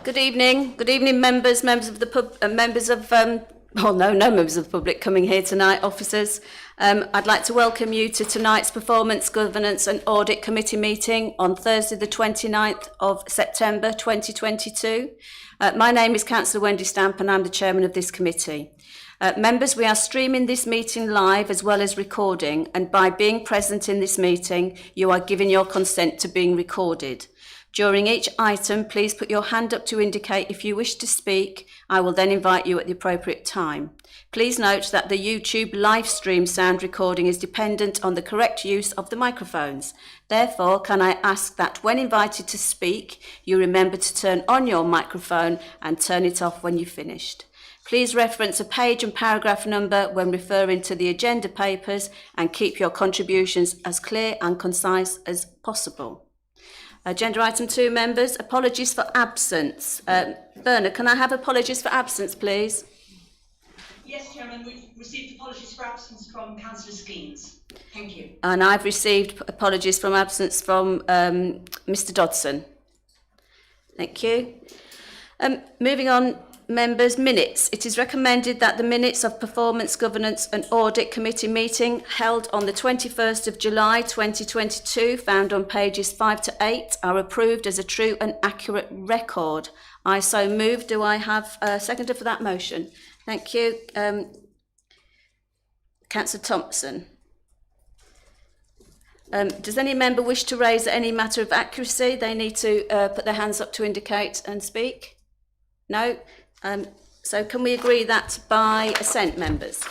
Good evening. Good evening, members of the no members of the public coming here tonight, officers. I'd like to welcome you to tonight's Performance, Governance and Audit Committee meeting on Thursday the 29th of September 2022. My name is Councillor Wendy Stamp and I'm the chairman of this committee. Members, we are streaming this meeting live as well as recording, and by being present in this meeting, you are giving your consent to being recorded. During each item, please put your hand up to indicate if you wish to speak. I will then invite you at the appropriate time. Please note that the YouTube live stream sound recording is dependent on the correct use of the microphones. Therefore, can I ask that when invited to speak, you remember to turn on your microphone and turn it off when you've finished. Please reference a page and paragraph number when referring to the agenda papers and keep your contributions as clear and concise as possible. Agenda item 2, members, apologies for absence. Bernard, can I have apologies for absence, please? Yes, Chairman, we've received apologies for absence from Councillor Skeens. Thank you. And I've received apologies from absence from Mr Dodson. Thank you. Moving on, members, minutes. It is recommended that the minutes of Performance, Governance and Audit Committee meeting held on the 21st of July 2022, found on pages 5 to 8, are approved as a true and accurate record. I so move. Do I have a seconder for that motion? Thank you. Councillor Thompson. Does any member wish to raise any matter of accuracy? They need to put their hands up to indicate and speak. No? So can we agree that by assent, members?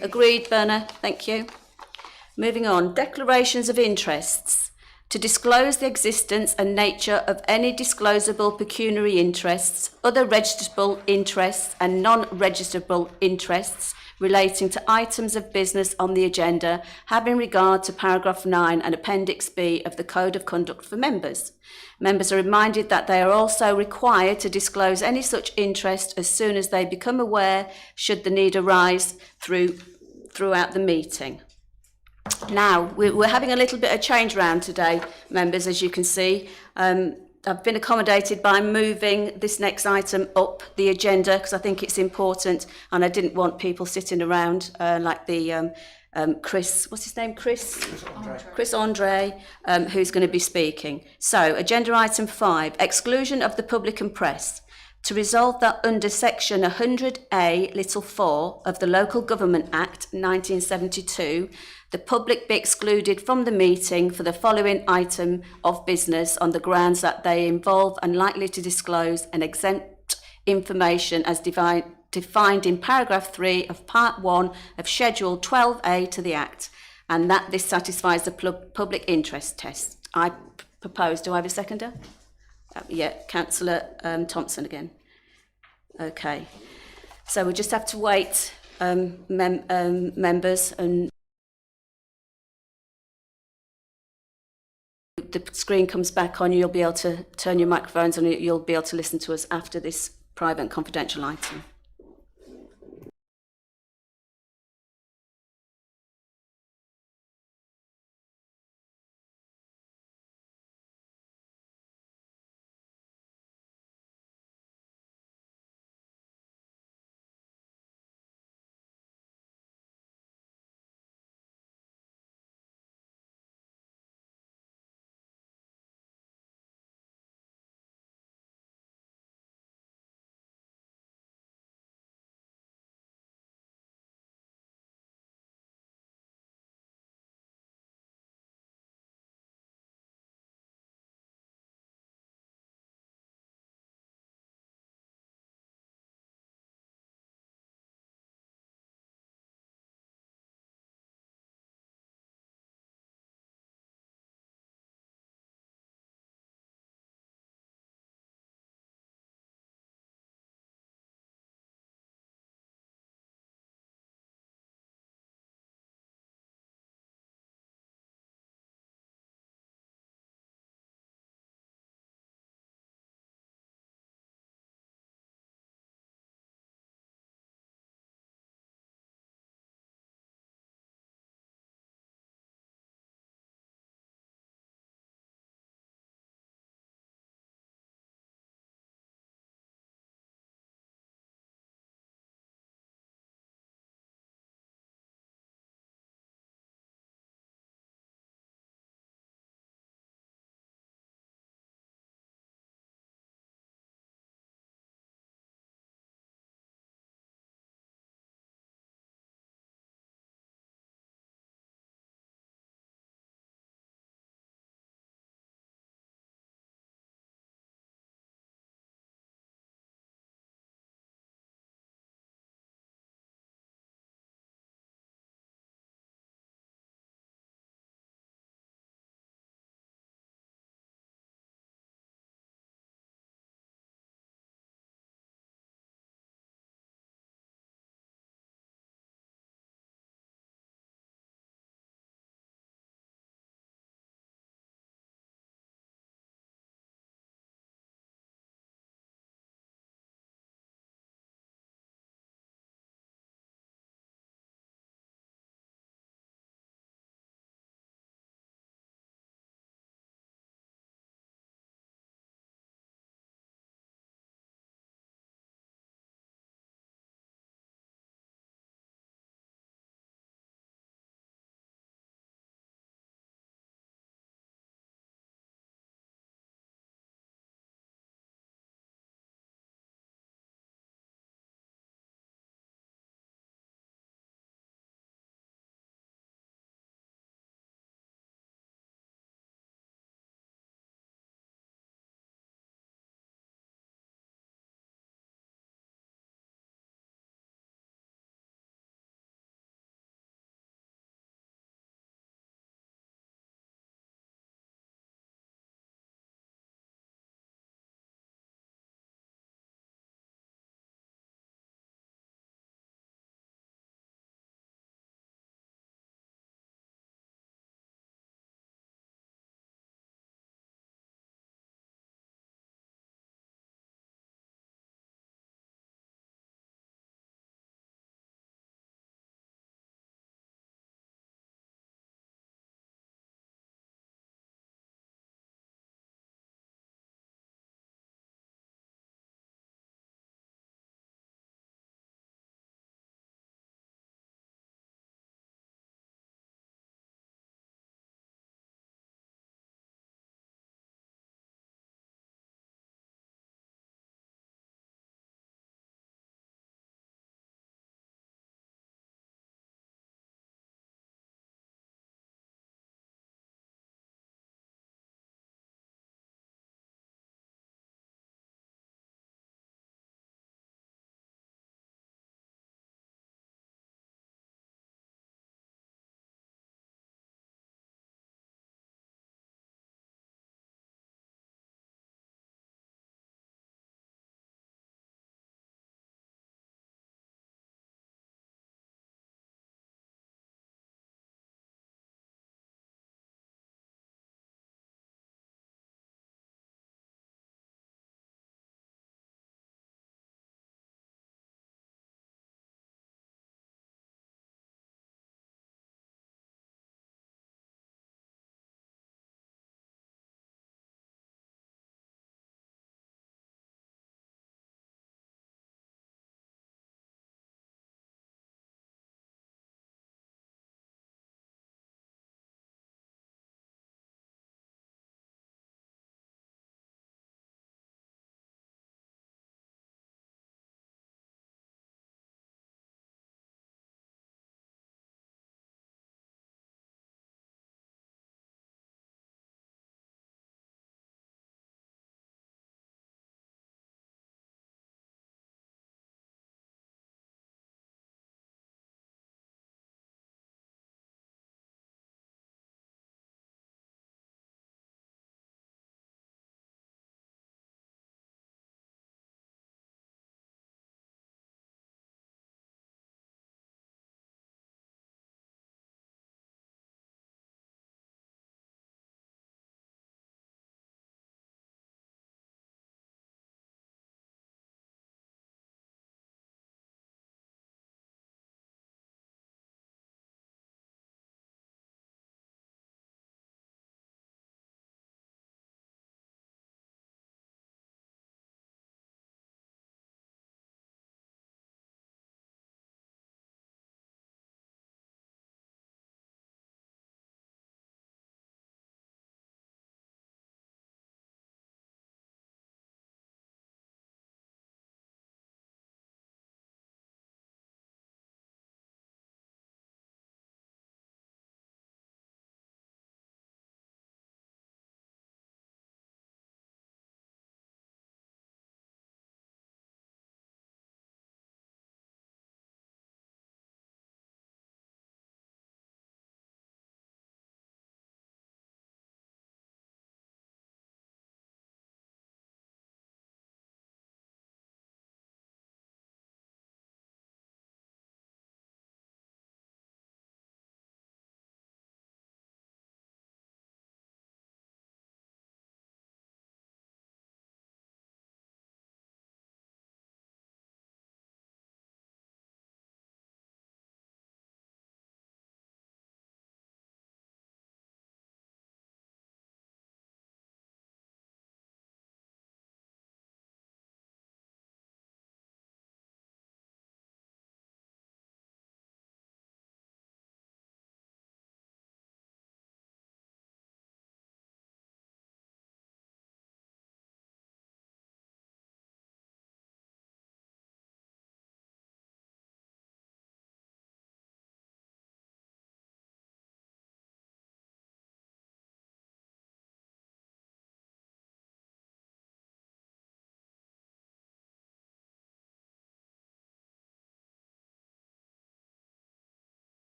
Agreed, Berner. Thank you. Moving on. Declarations of interests. To disclose the existence and nature of any disclosable pecuniary interests, other registrable interests and non-registrable interests relating to items of business on the agenda, having regard to paragraph 9 and appendix B of the Code of Conduct for members. Members are reminded that they are also required to disclose any such interest as soon as they become aware, should the need arise throughout the meeting. Now, we're having a little bit of change round today, members, as you can see. I've been accommodated by moving this next item up the agenda because I think it's important, and I didn't want people sitting around like the Chris, what's his name? Chris Andre, who's going to be speaking. So, agenda item 5, exclusion of the public and press. To resolve that under section 100A little 4 of the Local Government Act 1972, the public be excluded from the meeting for the following item of business on the grounds that they involve unlikely to disclose and exempt information as defined in paragraph 3 of part 1 of schedule 12A to the Act, and that this satisfies the public interest test. I propose, do I have a seconder? Yeah, Councillor Thompson again. Okay, so we just have to wait, members, and the screen comes back on. You'll be able to turn your microphones on. You'll be able to listen to us after this private and confidential item.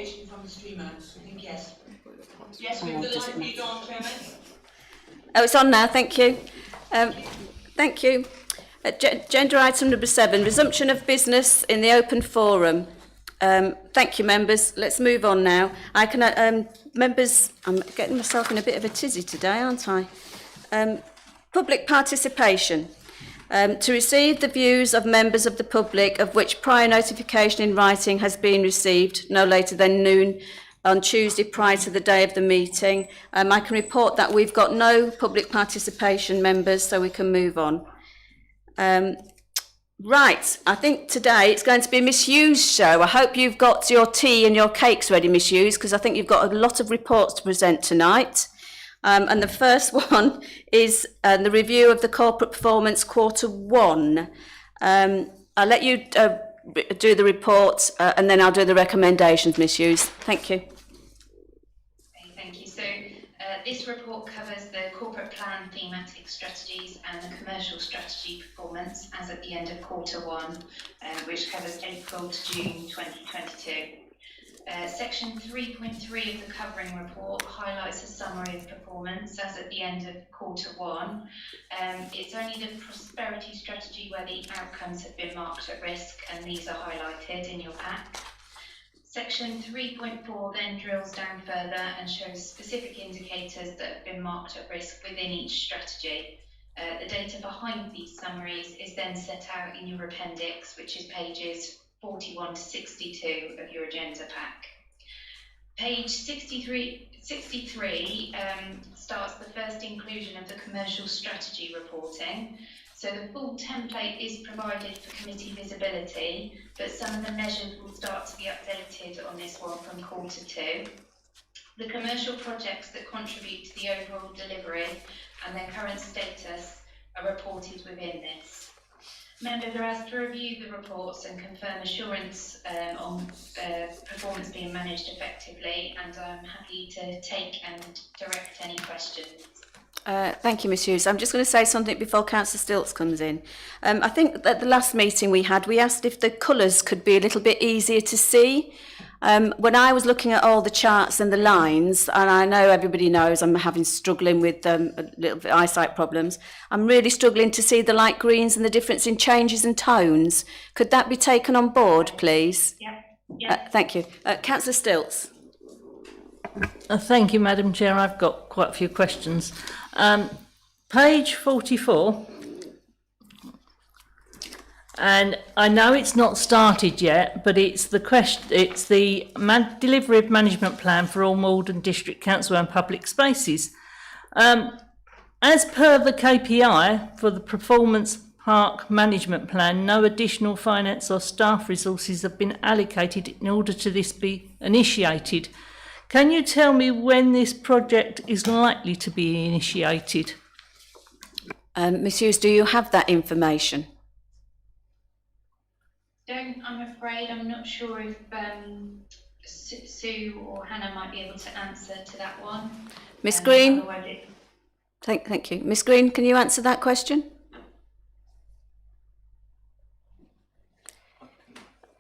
delegation from the streamer? I think yes. Yes, move the does live it feed on, Chairman. Oh, it's on now, thank you. Thank you. Agenda item number 7, resumption of business in the open forum. Thank you, members. Let's move on now. Members, I'm getting myself in a bit of a tizzy today, aren't I? Public participation. To receive the views of members of the public of which prior notification in writing has been received no later than noon on Tuesday prior to the day of the meeting. I can report that we've got no public participation, members, so we can move on. Right, I think today it's going to be a Miss Hughes show. I hope you've got your tea and your cakes ready, Miss Hughes, because I think you've got a lot of reports to present tonight. And the first one is the review of the corporate performance Q1. I'll let you do the report and then I'll do the recommendations, Miss Hughes. Thank you. Okay, thank you. So this report covers the corporate plan, thematic strategies and the commercial strategy performance as at the end of Q1, which covers April to June 2022. Section 3.3 of the covering report highlights a summary of performance as at the end of Q1. It's only the prosperity strategy where the outcomes have been marked at risk, and these are highlighted in your pack. Section 3.4 then drills down further and shows specific indicators that have been marked at risk within each strategy. The data behind these summaries is then set out in your appendix, which is pages 41 to 62 of your agenda pack. Page 63 starts the first inclusion of the commercial strategy reporting. So the full template is provided for committee visibility, but some of the measures will start to be updated on this one from Q2. The commercial projects that contribute to the overall delivery and their current status are reported within this. Members are asked to review the reports and confirm assurance on performance being managed effectively, and I'm happy to take and direct any questions. Thank you, Ms Hughes. I'm just going to say something before Councillor Stilts comes in. I think at the last meeting we had, we asked if the colours could be a little bit easier to see. When I was looking at all the charts and the lines, and I know everybody knows I'm struggling with a little bit eyesight problems, I'm really struggling to see the light greens and the difference in changes and tones. Could that be taken on board, please? Yeah. Thank you. Councillor Stilts. Thank you, Madam Chair. I've got quite a few questions. Page 44. And I know it's not started yet, but it's the delivery of management plan for all Malden District Council and public spaces. As per the KPI for the performance park management plan, no additional finance or staff resources have been allocated in order to this be initiated. Can you tell me when this project is likely to be initiated? Ms Hughes, do you have that information? I'm afraid. I'm not sure if Sue or Hannah might be able to answer to that one. Miss Green? Thank you. Miss Green, can you answer that question?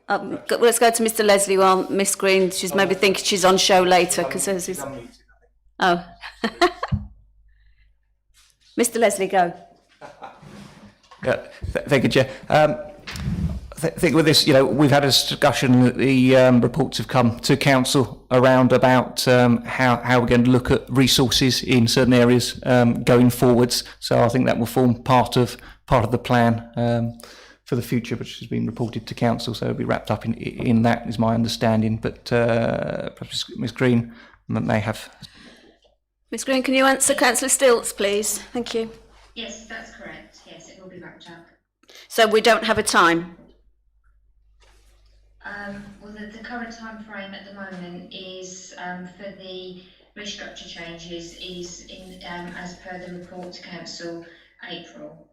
Let's go to Mr Leslie while Miss Green, she's maybe thinking she's on show later because hers is... Oh. Mr Leslie, go. Thank you, Chair. I think with this, we've had a discussion that the reports have come to Council around about how we're going to look at resources in certain areas going forwards. So I think that will form part of the plan for the future, which has been reported to Council. So it'll be wrapped up in that, is my understanding. But perhaps Ms Green may have. Ms Green, can you answer Councillor Stilts, please? Thank you. Yes, that's correct. Yes, it will be wrapped up. So we don't have a time? Well, the current time frame at the moment is for the restructure changes is in as per the report to Council, April.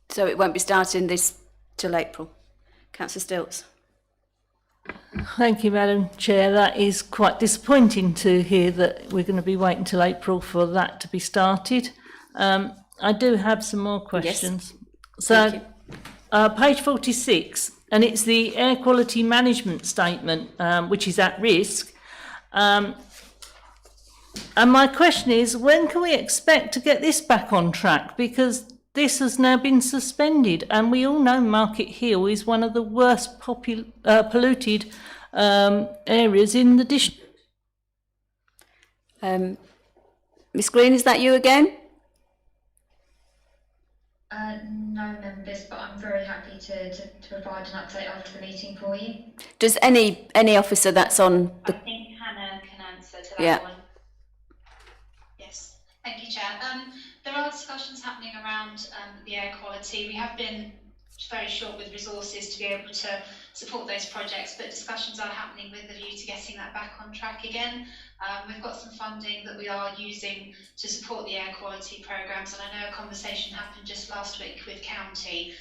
So it won't be starting this till April. Councillor Stilts. Thank you, Madam Chair. That is quite disappointing to hear that we're going to be waiting till April for that to be started. I do have some more questions. Yes. So, page 46, and it's the air quality management statement, which is at risk. And my question is, when can we expect to get this back on track? Because this has now been suspended, and we all know Market Hill is one of the worst polluted areas in the district. Ms Green, is that you again? No members, but I'm very happy to provide an update after the meeting for you. Does any officer that's on I the... think Hannah can answer to that Yeah. one. Yes, thank you, Chair. There are discussions happening around the air quality. We have been very short with resources to be able to support those projects, but discussions are happening with a view to getting that back on track again. We've got some funding that we are using to support the air quality programmes, and I know a conversation happened just last week with County,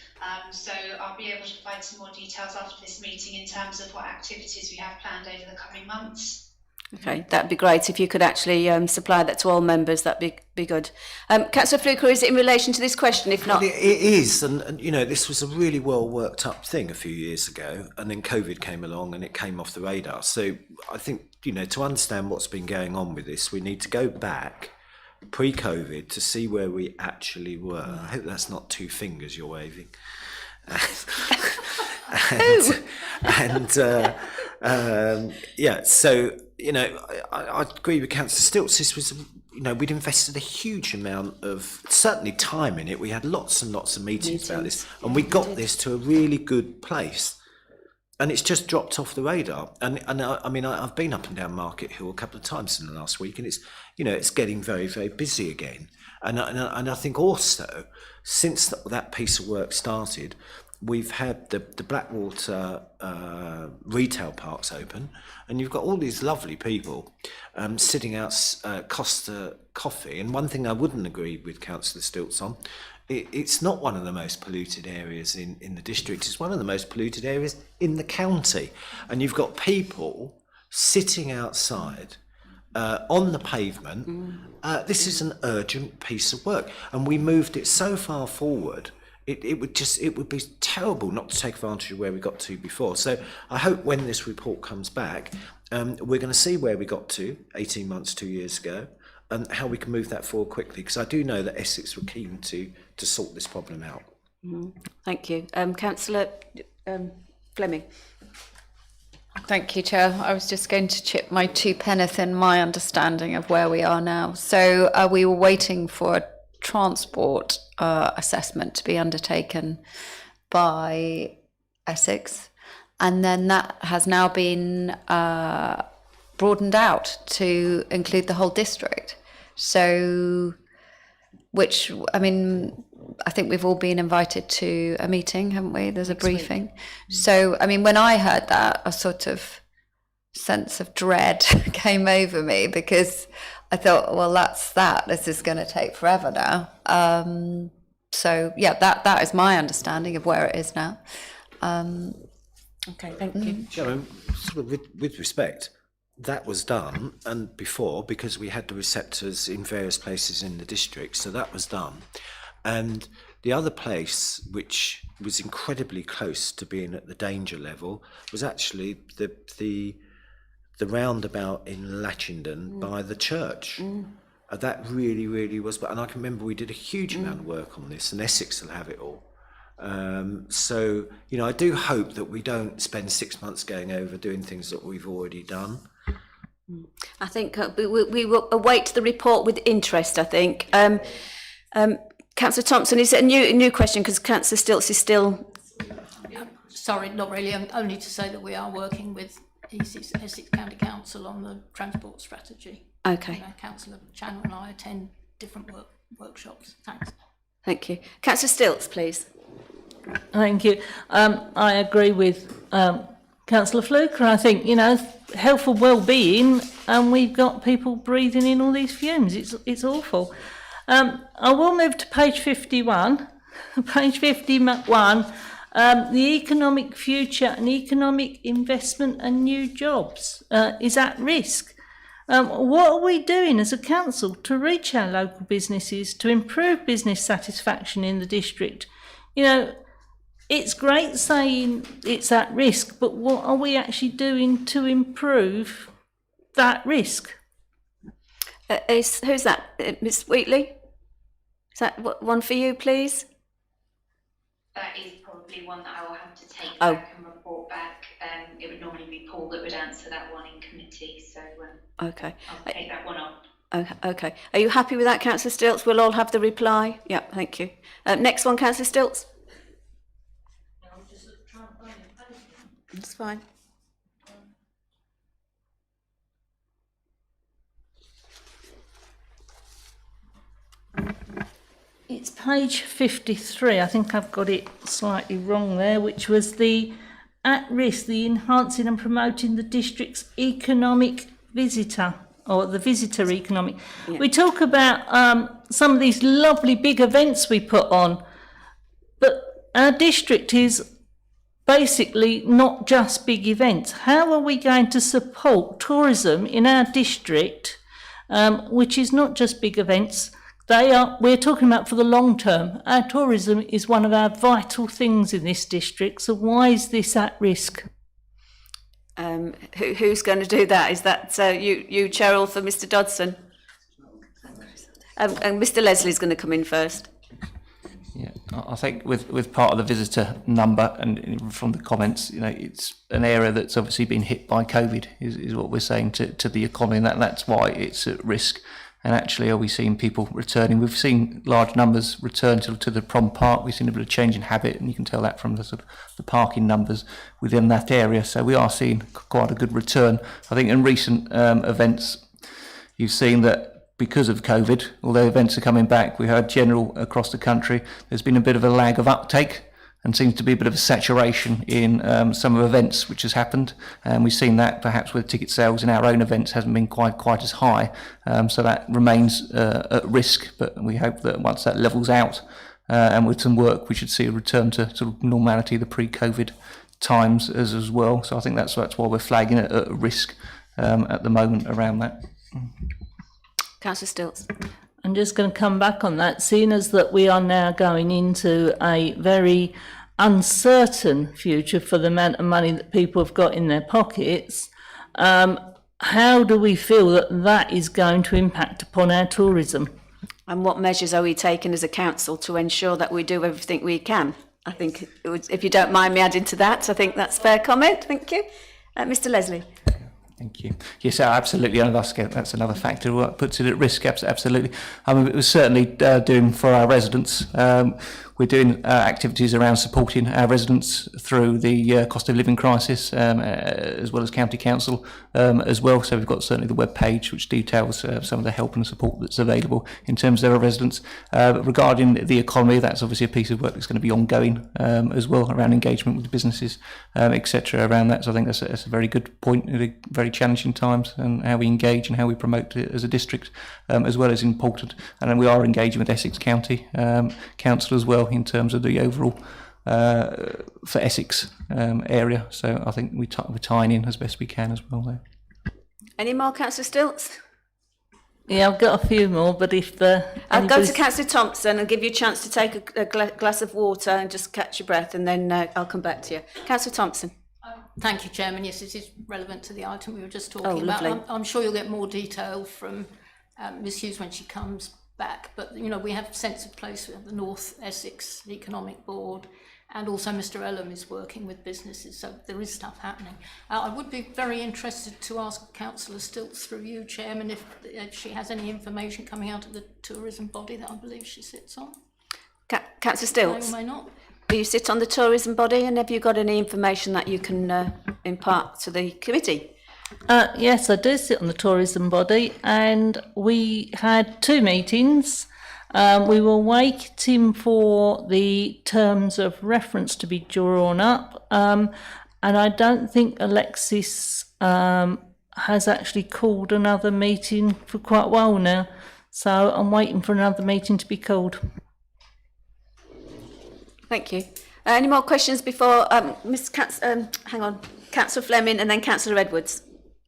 so I'll be able to provide some more details after this meeting in terms of what activities we have planned over the coming months. Okay, that'd be great if you could actually supply that to all members. That'd be good. Councillor Fluker, is it in relation to this question? If not, Well, it is, and you know, this was a really well worked up thing a few years ago, and then COVID came along and it came off the radar. So I think, you know, to understand what's been going on with this, we need to go back pre-COVID to see where we actually were. I hope that's not two fingers you're waving. Yeah, so, you know, I agree with Councillor Stilts. This was, you know, we'd invested a huge amount of, certainly time in it. We had lots and lots of meetings about this, and we got this to a really good place. And it's just dropped off the radar. And I mean, I've been up and down Market Hill a couple of times in the last week, and it's, you know, it's getting very, very busy again. And I think also, since that piece of work started, we've had the Blackwater retail parks open, and you've got all these lovely people sitting out Costa Coffee. And one thing I wouldn't agree with Councillor Stilts on, it's not one of the most polluted areas in the district. It's one of the most polluted areas in the county. And you've got people sitting outside on the pavement. This is an urgent piece of work, and we moved it so far forward. It would be terrible not to take advantage of where we got to before. So I hope when this report comes back, we're going to see where we got to 18 months, 2 years ago, and how we can move that forward quickly. Because I do know that Essex were keen to sort this problem out. thank you. Councillor Fleming. Thank you, Chair. I was just going to chip my two penneth in my understanding of where we are now. So we were waiting for a transport assessment to be undertaken by Essex, and then that has now been broadened out to include the whole district. So, which, I mean, I think we've all been invited to a meeting, haven't we? There's a briefing. So, I mean, when I heard that, a sort of sense of dread came over me, because I thought, well, that's that. This is going to take forever now. So, yeah, that is my understanding of where it is now. Okay, thank you. Sharon, sort of with respect, that was done, and before, because we had the receptors in various places in the district, so that was done. And the other place, which was incredibly close to being at the danger level, was actually the roundabout in Latchington by the church. That really, really was. And I can remember we did a huge amount of work on this, and Essex will have it all. So, you know, I do hope that we don't spend 6 months going over doing things that we've already done. I think we will await the report with interest, I think. Councillor Thompson, is it a new question? Because Councillor Stilts is still... Sorry, not really. Only to say that we are working with Essex County Council on the transport strategy. Okay. Councillor Channel and I attend different workshops. Thanks. Thank you. Councillor Stilts, please. Thank you. I agree with Councillor Fluker. I think, you know, health and well-being, and we've got people breathing in all these fumes. It's awful. I will move to page 51. Page 51, the economic future and economic investment and new jobs is at risk. What are we doing as a council to reach our local businesses, to improve business satisfaction in the district? You know, it's great saying it's at risk, but what are we actually doing to improve that risk? Who's that? Ms. Wheatley? Is that one for you, please? That is probably one that I will have to take Oh. back and report back. It would normally be Paul that would answer that one in committee, so Okay. I'll take that one up. Okay. Are you happy with that, Councillor Stilts? We'll all have the reply. Yeah, thank you. Next one, Councillor Stilts. That's fine. It's page 53. I think I've got it slightly wrong there, which was the at risk, the enhancing and promoting the district's economic visitor, or the visitor economic. Yeah. We talk about some of these lovely big events we put on, but our district is basically not just big events. How are we going to support tourism in our district, which is not just big events? We're talking about for the long term. Our tourism is one of our vital things in this district. So why is this at risk? Who's going to do that? Is that you, Cheryl, for Mr. Dodson? And Mr. Leslie's going to come in first. Yeah, I think with part of the visitor number and from the comments, it's an area that's obviously been hit by COVID is what we're saying to the economy, and that's why it's at risk. And actually, are we seeing people returning? We've seen large numbers return to the prom park. We've seen a bit of change in habit, and you can tell that from the sort of the parking numbers within that area. So we are seeing quite a good return. I think in recent events, you've seen that because of COVID, although events are coming back, we heard general across the country, there's been a bit of a lag of uptake and seems to be a bit of a saturation in some of events which has happened. And we've seen that perhaps with ticket sales in our own events hasn't been quite as high. So that remains at risk, but we hope that once that levels out and with some work, we should see a return to sort of normality, the pre-COVID times as well. So I think that's why we're flagging it at risk at the moment around that. Councillor Stilts. I'm just going to come back on that, seeing as that we are now going into a very uncertain future for the amount of money that people have got in their pockets. How do we feel that is going to impact upon our tourism? And what measures are we taking as a council to ensure that we do everything we can? I think, if you don't mind me adding to that, I think that's a fair comment. Thank you. Mr. Leslie. Thank you. Yes, absolutely. And that's another factor that puts it at risk. Absolutely. I mean, it was certainly doing for our residents. We're doing activities around supporting our residents through the cost of living crisis, as well as county council as well. So we've got certainly the web page which details some of the help and support that's available in terms of our residents. Regarding the economy, that's obviously a piece of work that's going to be ongoing as well around engagement with businesses, etc. around that. So I think that's a very good point in very challenging times, and how we engage and how we promote it as a district as well is important. And then we are engaging with Essex County Council as well in terms of the overall for Essex area. So I think we're tying in as best we can as well there. Any more, Councillor Stilts? Yeah, I've got a few more, but if I'll go to Councillor Thompson and give you a chance to take a glass of water and just catch your breath, and then I'll come back to you. Councillor Thompson. Thank you, Chairman. Yes, it is relevant to the item we were just talking about. Lovely. I'm sure you'll get more detail from Ms Hughes when she comes back, but we have sense of place with the North Essex Economic Board, and also Mr Ellum is working with businesses, so there is stuff happening. I would be very interested to ask Councillor Stilts through you, Chairman, if she has any information coming out of the tourism body that I believe she sits on. Councillor Stilts? May or may not. Do you sit on the tourism body, and have you got any information that you can impart to the committee? Yes, I do sit on the tourism body, and we had 2 meetings. We were waiting for the terms of reference to be drawn up, and I don't think Alexis has actually called another meeting for quite a while now, so I'm waiting for another meeting to be called. Thank you. Any more questions before Councillor Fleming and then Councillor Edwards?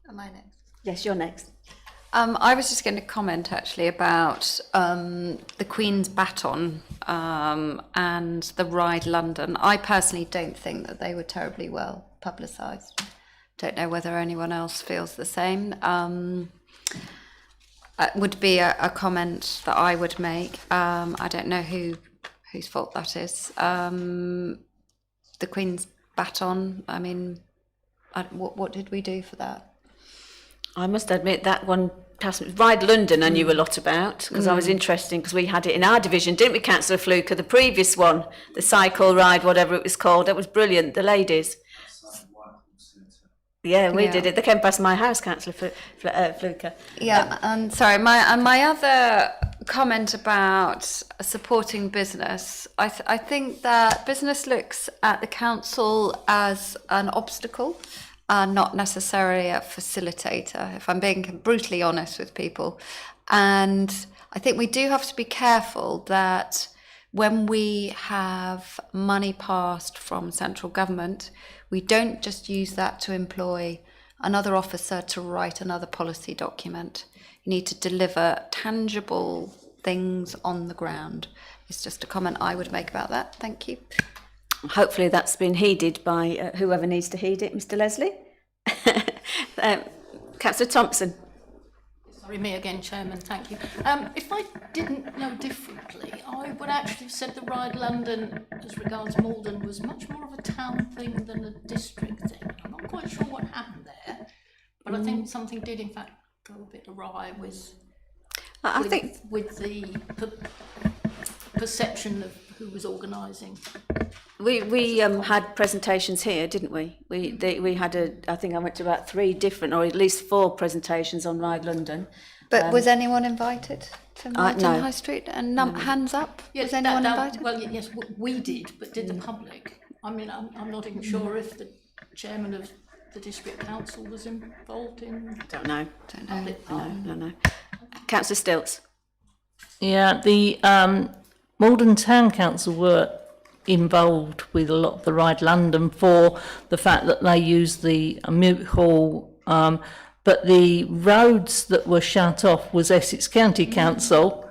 Am I next? Yes, you're next. I was just going to comment actually about the Queen's Baton and the Ride London. I personally don't think that they were terribly well publicised. Don't know whether anyone else feels the same. Would be a comment that I would make. I don't know whose fault that is. The Queen's Baton, I mean, what did we do for that? I must admit that one, Ride London, I knew a lot about because I was interested because we had it in our division, didn't we, Councillor Fluker? The previous one, the cycle ride, whatever it was called, that was brilliant. The ladies. Yeah, we did it. They came past my house, Councillor Fluker. Yeah, and sorry, my other comment about supporting business, I think that business looks at the council as an obstacle, not necessarily a facilitator, if I'm being brutally honest with people. And I think we do have to be careful that when we have money passed from central government, we don't just use that to employ another officer to write another policy document. You need to deliver tangible things on the ground. It's just a comment I would make about that. Thank you. Hopefully that's been heeded by whoever needs to heed it, Mr Leslie. Councillor Thompson. Sorry, me again, Chairman, thank you. If I didn't know differently, I would actually have said the Ride London, as regards Malden, was much more of a town thing than a district thing. I'm not quite sure what happened there, but I think something did in fact go a bit awry with the perception of who was organising. We had presentations here, didn't we? We had I think I went to about 3 different, or at least 4 presentations on Ride London. But was anyone invited to Malden no. High Street? And hands up? Yes, was anyone invited? Well, yes, we did, but did the public? I mean, I'm not even sure if the chairman of the district council was involved in. Don't know. No. Councillor Stilts. Yeah, the Malden Town Council were involved with a lot of the Ride London for the fact that they used the Mute Hall, but the roads that were shut off was Essex County Council,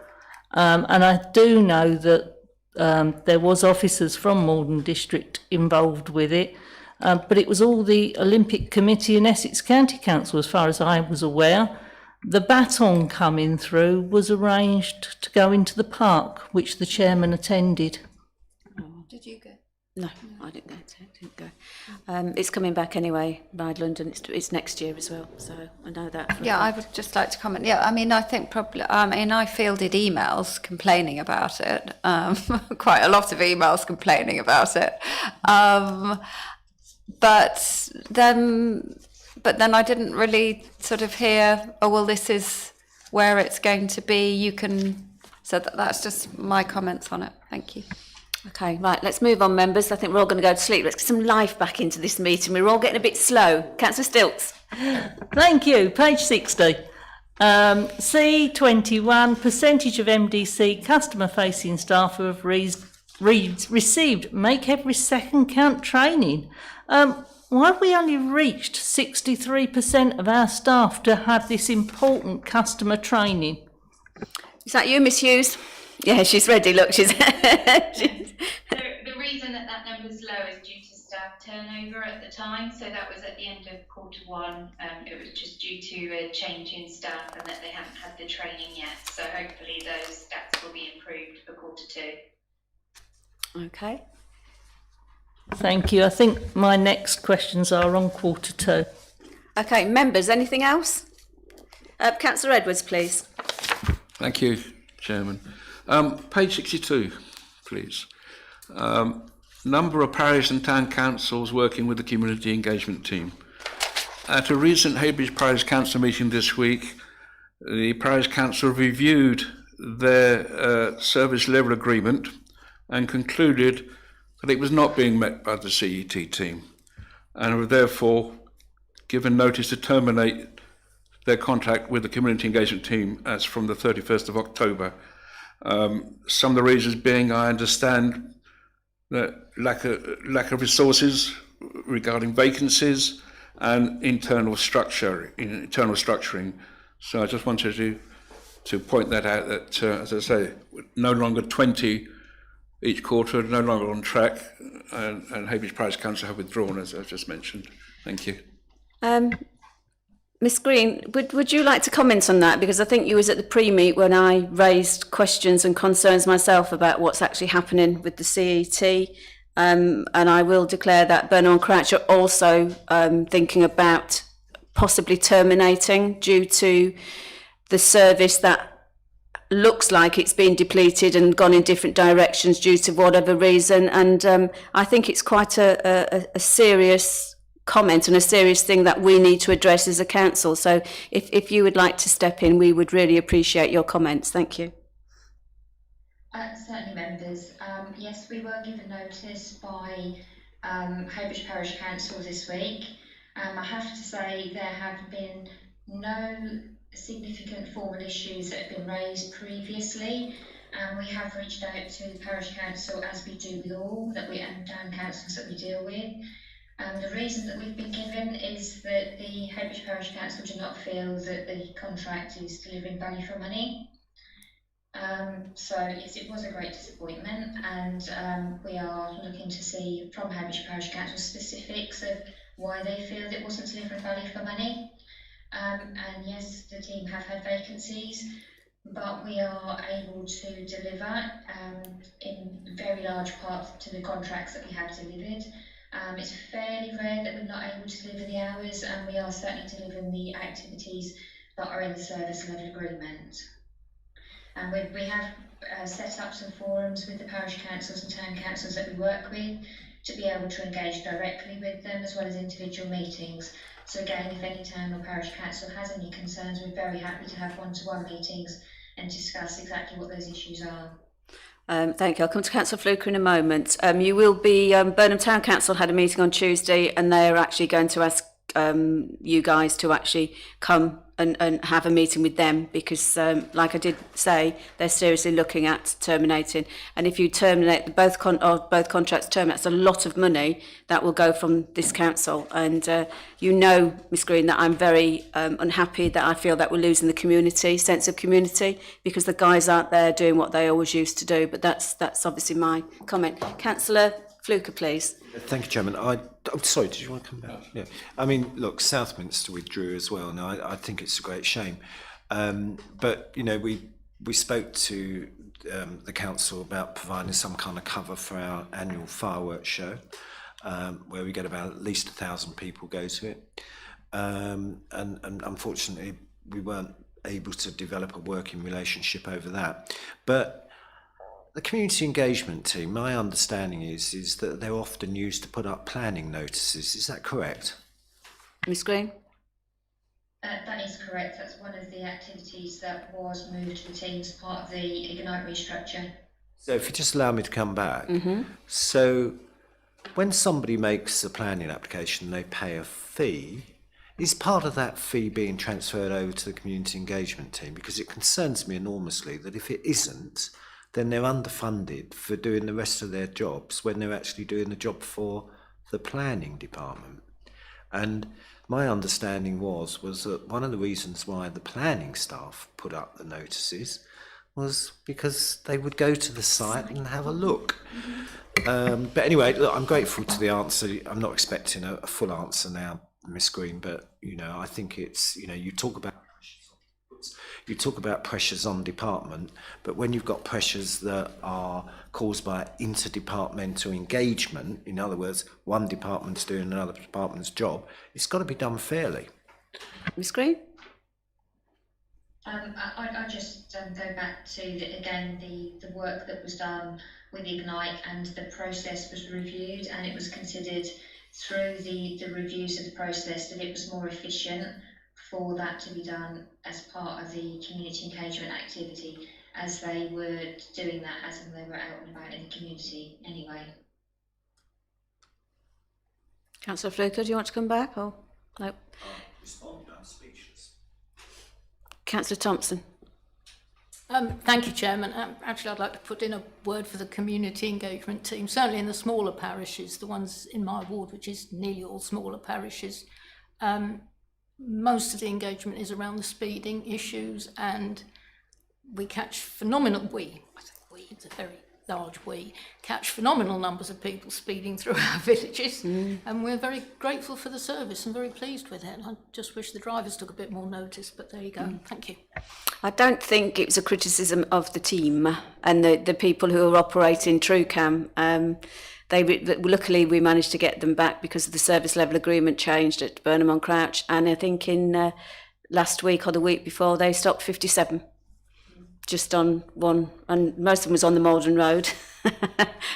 and I do know that there was officers from Malden District involved with it, but it was all the Olympic Committee and Essex County Council as far as I was aware. The baton coming through was arranged to go into the park, which the chairman attended. Did you go? No, I didn't go. It's coming back anyway, Ride London. It's next year as well, so I know that. Yeah, I would just like to comment. Yeah, I mean, I think probably, I fielded emails complaining about it, quite a lot of emails complaining about it. But then I didn't really sort of hear, oh, well, this is where it's going to be. So that's just my comments on it. Thank you. Okay, right, let's move on, members. I think we're all going to go to sleep. Let's get some life back into this meeting. We're all getting a bit slow. Councillor Stilts. Thank you. Page 60. C21, percentage of MDC customer-facing staff who have received Make Every Second Count training. Why have we only reached 63% of our staff to have this important customer training? Is that you, Miss Hughes? Yeah, she's ready. Look, she's... The reason that number's low is due to staff turnover at the time. So that was at the end of Q1. It was just due to a change in staff and that they haven't had the training yet. So hopefully those stats will be improved for Q2. Okay. Thank you. I think my next questions are on Q2. Okay, members, anything else? Councillor Edwards, please. Thank you, Chairman. Page 62, please. Number of parish and town councils working with the community engagement team. At a recent Heybridge Parish Council meeting this week, the Parish Council reviewed their service level agreement and concluded that it was not being met by the CET team and have therefore given notice to terminate their contract with the community engagement team as from the 31st of October. Some of the reasons being, I understand, that lack of resources regarding vacancies and internal structuring. So I just wanted to point that out that, as I say, no longer 20 each quarter, no longer on track, and Heybridge Parish Council have withdrawn, as I've just mentioned. Thank you. Ms Green, would you like to comment on that? Because I think you was at the pre-meet when I raised questions and concerns myself about what's actually happening with the CET. And I will declare that Burnham and Crouch are also thinking about possibly terminating due to the service that looks like it's been depleted and gone in different directions due to whatever reason. And I think it's quite a serious comment and a serious thing that we need to address as a council. So if you would like to step in, we would really appreciate your comments. Thank you. Certainly, members. Yes, we were given notice by Heybridge Parish Council this week. I have to say there have been no significant formal issues that have been raised previously. We have reached out to the Parish Council, as we do with all and town councils that we deal with. The reason that we've been given is that the Heybridge Parish Council do not feel that the contract is delivering value for money. So yes, it was a great disappointment, and we are looking to see from Heybridge Parish Council specifics of why they feel it wasn't delivering value for money. And yes, the team have had vacancies, but we are able to deliver in very large part to the contracts that we have delivered. It's fairly rare that we're not able to deliver the hours, and we are certainly delivering the activities that are in the service level agreement. And we have set up some forums with the parish councils and town councils that we work with to be able to engage directly with them, as well as individual meetings. So again, if any town or parish council has any concerns, we're very happy to have one-to-one meetings and discuss exactly what those issues are. Thank you. I'll come to Councillor Fluker in a moment. You will be, Burnham Town Council had a meeting on Tuesday, and they're actually going to ask you guys to actually come and have a meeting with them, because like I did say, they're seriously looking at terminating. And if you terminate both contracts terminate, that's a lot of money that will go from this council. And you know, Ms Green, that I'm very unhappy that I feel that we're losing the sense of community, because the guys aren't there doing what they always used to do. But that's obviously my comment. Councillor Fluker, please. Thank you, Chairman. I'm sorry, did you want to come back? Yeah. I mean, look, Southminster withdrew as well. Now, I think it's a great shame. But, you know, we spoke to the council about providing some kind of cover for our annual fireworks show, where we get about at least 1,000 people go to it. And unfortunately, we weren't able to develop a working relationship over that. But the community engagement team, my understanding is that they're often used to put up planning notices. Is that correct? Ms Green? That is correct. That's one of the activities that was moved to the team as part of the Ignite restructure. So if you just allow me to come back. So when somebody makes a planning application, they pay a fee. Is part of that fee being transferred over to the community engagement team? Because it concerns me enormously that if it isn't, then they're underfunded for doing the rest of their jobs when they're actually doing the job for the planning department. And my understanding was that one of the reasons why the planning staff put up the notices was because they would go to the site and have a look. But anyway, look, I'm grateful to the answer. I'm not expecting a full answer now, Miss Green, but, you know, I think it's, you know, you talk about pressures on department, but when you've got pressures that are caused by interdepartmental engagement, in other words, one department's doing another department's job, it's got to be done fairly. Ms Green? I just go back to, again, the work that was done with Ignite, and the process was reviewed, and it was considered through the reviews of the process that it was more efficient for that to be done as part of the community engagement activity, as they were doing that as they were out and about in the community anyway. Councillor Fluker, do you want to come back, or no? Respond, I'm speechless. Councillor Thompson. Thank you, Chairman. Actually, I'd like to put in a word for the community engagement team, certainly in the smaller parishes, the ones in my ward, which is nearly all smaller parishes. most of the engagement is around the speeding issues, and we catch phenomenal, I say we, it's a very large we, catch phenomenal numbers of people speeding through our villages, and we're very grateful for the service and very pleased with it. I just wish the drivers took a bit more notice, but there you go. Thank you. I don't think it was a criticism of the team and the people who are operating TrueCam. Luckily we managed to get them back because of the service level agreement changed at Burnham on Crouch, and I think in last week or the week before they stopped 57 just on one, and most of them was on the Malden Road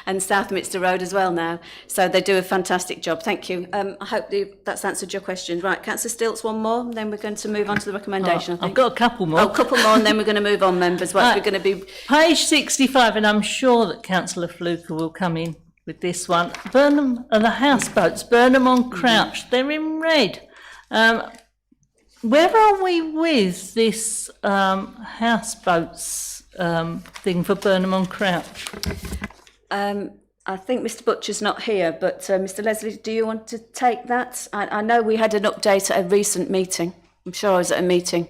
and Southminster Road as well now. So they do a fantastic job. Thank you. I hope that's answered your question. Right, Councillor Stilts, one more, then we're going to move on to the recommendation. I think. I've got a couple more. Oh, a couple more, and then we're going to move on, members. We're going to be Page 65, and I'm sure that Councillor Fluker will come in with this one. Burnham, the houseboats, Burnham on Crouch, they're in red. Where are we with this houseboats thing for Burnham on Crouch? I think Mr Butcher's not here, but Mr Leslie, do you want to take that? I know we had an update at a recent meeting. I'm sure I was at a meeting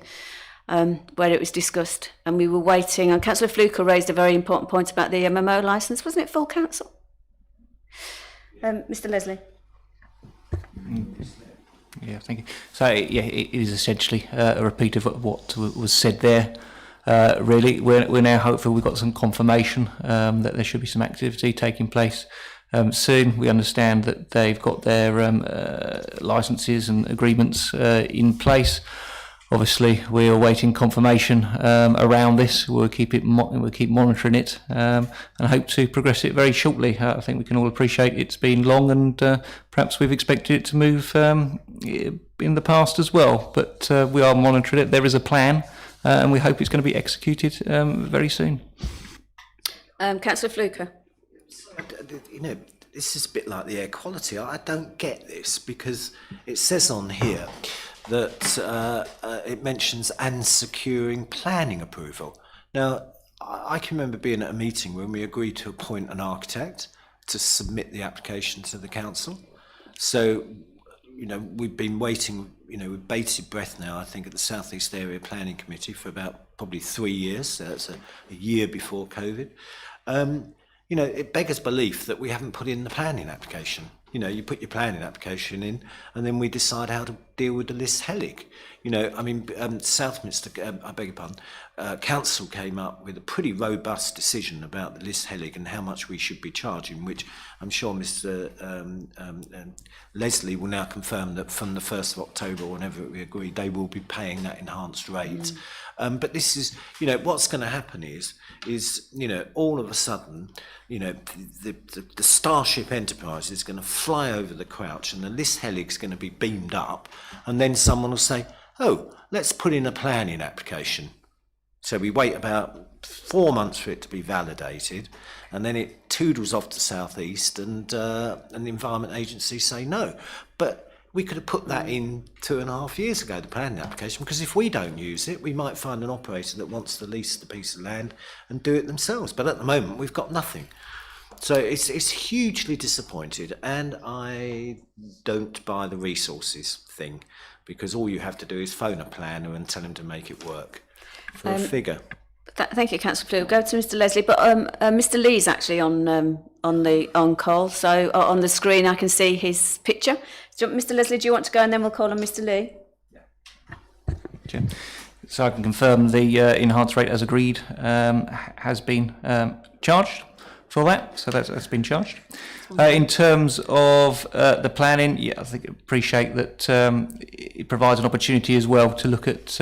where it was discussed, and we were waiting. And Councillor Fluker raised a very important point about the MMO licence. Wasn't it full council? Mr Leslie. Yeah, thank you. So, yeah, it is essentially a repeat of what was said there. Really, we're now hopeful we've got some confirmation that there should be some activity taking place soon. We understand that they've got their licences and agreements in place. Obviously, we're awaiting confirmation around this. We'll keep monitoring it and hope to progress it very shortly. I think we can all appreciate it's been long, and perhaps we've expected it to move in the past as well. But we are monitoring it. There is a plan, and we hope it's going to be executed very soon. Councillor Fluker. You know, this is a bit like the air quality. I don't get this, because it says on here that it mentions and securing planning approval. Now, I can remember being at a meeting when we agreed to appoint an architect to submit the application to the council. So, you know, we've been waiting, you know, with bated breath now, I think, at the South East Area Planning Committee for about probably 3 years. So that's a year before COVID. You know, it beggars belief that we haven't put in the planning application. You know, you put your planning application in, and then we decide how to deal with the List Helig. You know, I mean, Southminster, I beg your pardon, Council came up with a pretty robust decision about the List Helig and how much we should be charging, which I'm sure Mr Leslie will now confirm that from the 1st of October, or whenever we agree, they will be paying that enhanced rate. But this is, you know, what's going to happen is, you know, all of a sudden, you know, the Starship Enterprise is going to fly over the Crouch, and the List Helig's going to be beamed up, and then someone will say, oh, let's put in a planning application. So we wait about 4 months for it to be validated, and then it toodles off to South East, and the Environment Agency say no. But we could have put that in 2.5 years ago, the planning application, because if we don't use it, we might find an operator that wants to lease the piece of land and do it themselves. But at the moment, we've got nothing. So it's hugely disappointed, and I don't buy the resources thing, because all you have to do is phone a planner and tell him to make it work for a figure. Thank you, Councillor Flew. Go to Mr Leslie, but Mr Lee's actually on call, so on the screen I can see his picture. So, Mr Leslie, do you want to go, and then we'll call on Mr Lee? Yeah. So I can confirm the enhanced rate as agreed has been charged for that, so that's been charged. In terms of the planning, yeah, I think I appreciate that it provides an opportunity as well to look at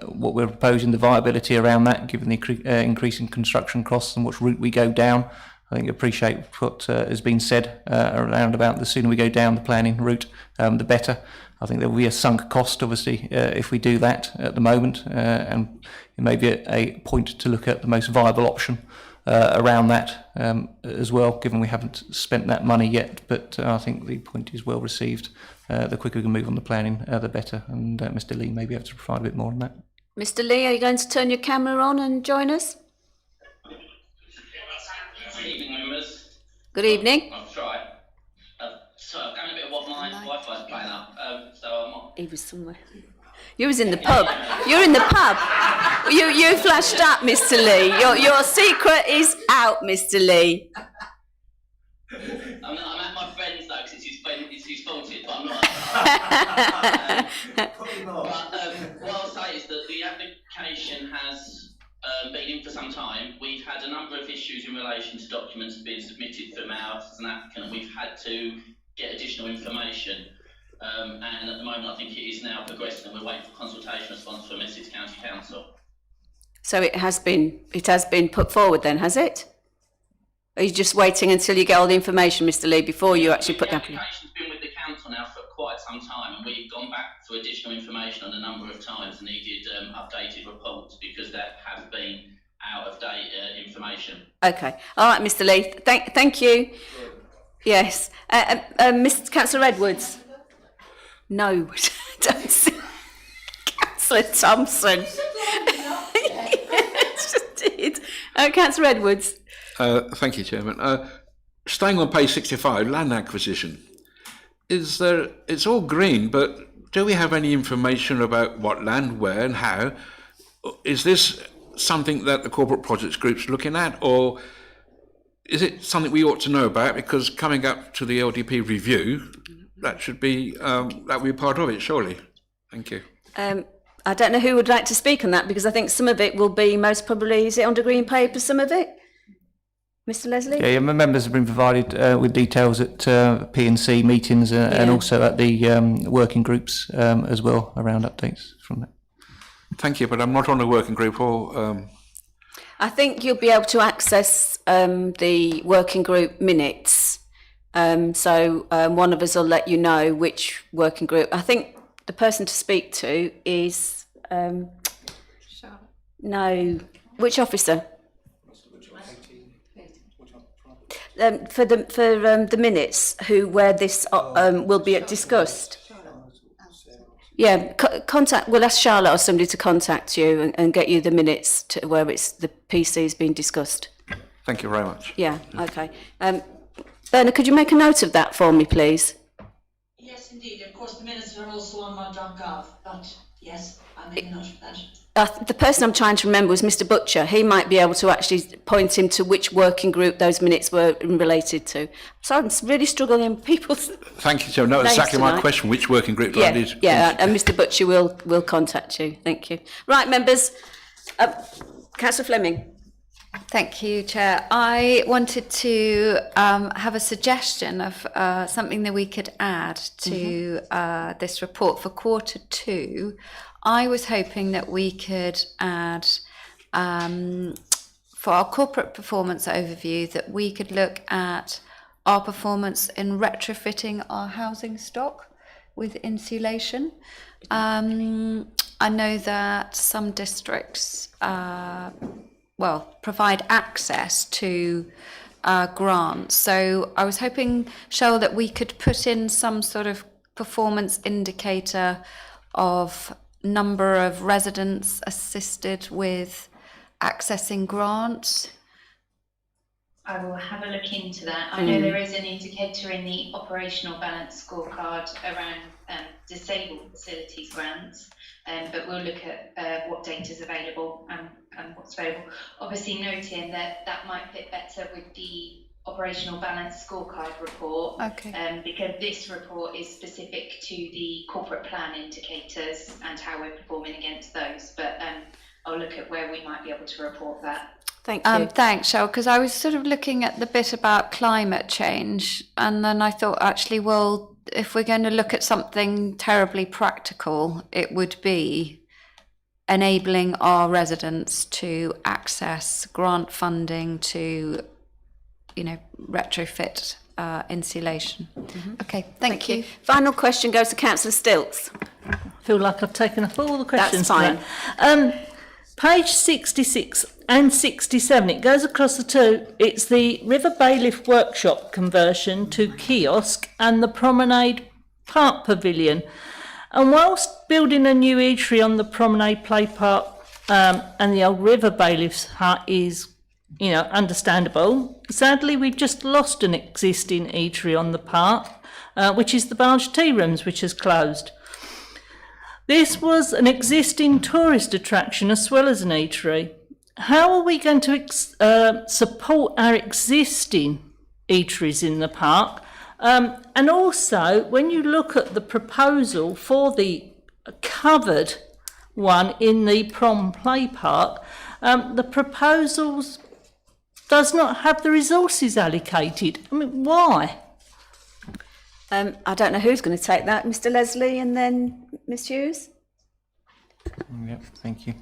what we're proposing, the viability around that, given the increase in construction costs and what route we go down. I think I appreciate what has been said around about the sooner we go down the planning route, the better. I think there will be a sunk cost, obviously, if we do that at the moment, and it may be a point to look at the most viable option around that as well, given we haven't spent that money yet. But I think the point is well received. The quicker we can move on the planning, the better. And Mr Lee may be able to provide a bit more on that. Mr Lee, are you going to turn your camera on and join us? Good evening, members. Good evening. I've tried. So I've done a bit of what my Wi-Fi's playing up, so I'm not He was somewhere. You was in the pub. You're in the pub. You flashed up, Mr. Lee. Your secret is out, Mr. Lee. I'm at my friend's though, because it's his fault, but I'm not. But what I'll say is that the application has been in for some time. We've had a number of issues in relation to documents being submitted from us as an applicant, and we've had to get additional information. And at the moment, I think it is now progressing, and we're waiting for consultation response from Essex County Council. So it has been put forward then, has it? Are you just waiting until you get all the information, Mr. Lee, before you actually put that? The application's been with the council now for quite some time, and we've gone back for additional information on a number of times and needed updated reports because that has been out of date information. Okay. All right, Mr. Lee. Thank you. Yes. Mr. Councillor Edwards. No, don't say Councillor Thompson. Councillor Edwards. Thank you, Chairman. Staying on page 65, land acquisition. It's all green, but do we have any information about what land, where and how? Is this something that the corporate projects group's looking at, or is it something we ought to know about? Because coming up to the LDP review, that should be that will be part of it, surely. Thank you. I don't know who would like to speak on that, because I think some of it will be most probably, is it under green paper, some of it? Mr. Leslie? Yeah, members have been provided with details at P&C meetings and also at the working groups as well around updates from that. Thank you, but I'm not on the working group or... I think you'll be able to access the working group minutes. So one of us will let you know which working group. I think the person to speak to is... no, which officer? For the minutes, where this will be discussed. Yeah, contact. We'll ask Charlotte or somebody to contact you and get you the minutes to where it's the PC is being discussed. Thank you very much. Yeah. Okay. Bernard, could you make a note of that for me, please? Yes, indeed. Of course, the minutes are also on my.gov, but yes, I'll make a note of that. The person I'm trying to remember was Mr. Butcher. He might be able to actually point him to which working group those minutes were related to. So I'm really struggling with people's. Thank you, Chair. No, exactly my question. Which working group do I need? Yeah, and Mr. Butcher will contact you. Thank you. Right, members. Councillor Fleming. Thank you, Chair. I wanted to have a suggestion of something that we could add to this report for quarter 2. I was hoping that we could add, for our corporate performance overview, that we could look at our performance in retrofitting our housing stock with insulation. I know that some districts, provide access to grants. So I was hoping, Cheryl, that we could put in some sort of performance indicator of number of residents assisted with accessing grants. I will have a look into that. I know there is an indicator in the operational balance scorecard around disabled facilities grants, but we'll look at what data is available and what's available. Obviously noting that might fit better with the operational balance scorecard report, because this report is specific to the corporate plan indicators and how we're performing against those, but I'll look at where we might be able to report that. Thank you. Thanks, Cheryl, because I was sort of looking at the bit about climate change, and then I thought, actually, well, if we're going to look at something terribly practical, it would be enabling our residents to access grant funding to retrofit insulation. Okay, thank you. Final question goes to Councillor Stilts. I feel like I've taken up all the questions. That's fine. Page 66 and 67, it goes across the two. It's the River Bailiff Workshop conversion to kiosk and the Promenade Park Pavilion. And whilst building a new eatery on the Promenade Play Park and the old River Bailiff's hut is understandable. Sadly, we've just lost an existing eatery on the park, which is the Barge Tea Rooms, which has closed. This was an existing tourist attraction as well as an eatery. How are we going to support our existing eateries in the park? And also, when you look at the proposal for the covered one in the Prom Play Park, the proposals does not have the resources allocated. I mean, why? I don't know who's going to take that, Mr. Leslie and then Ms. Hughes. Yep, thank you.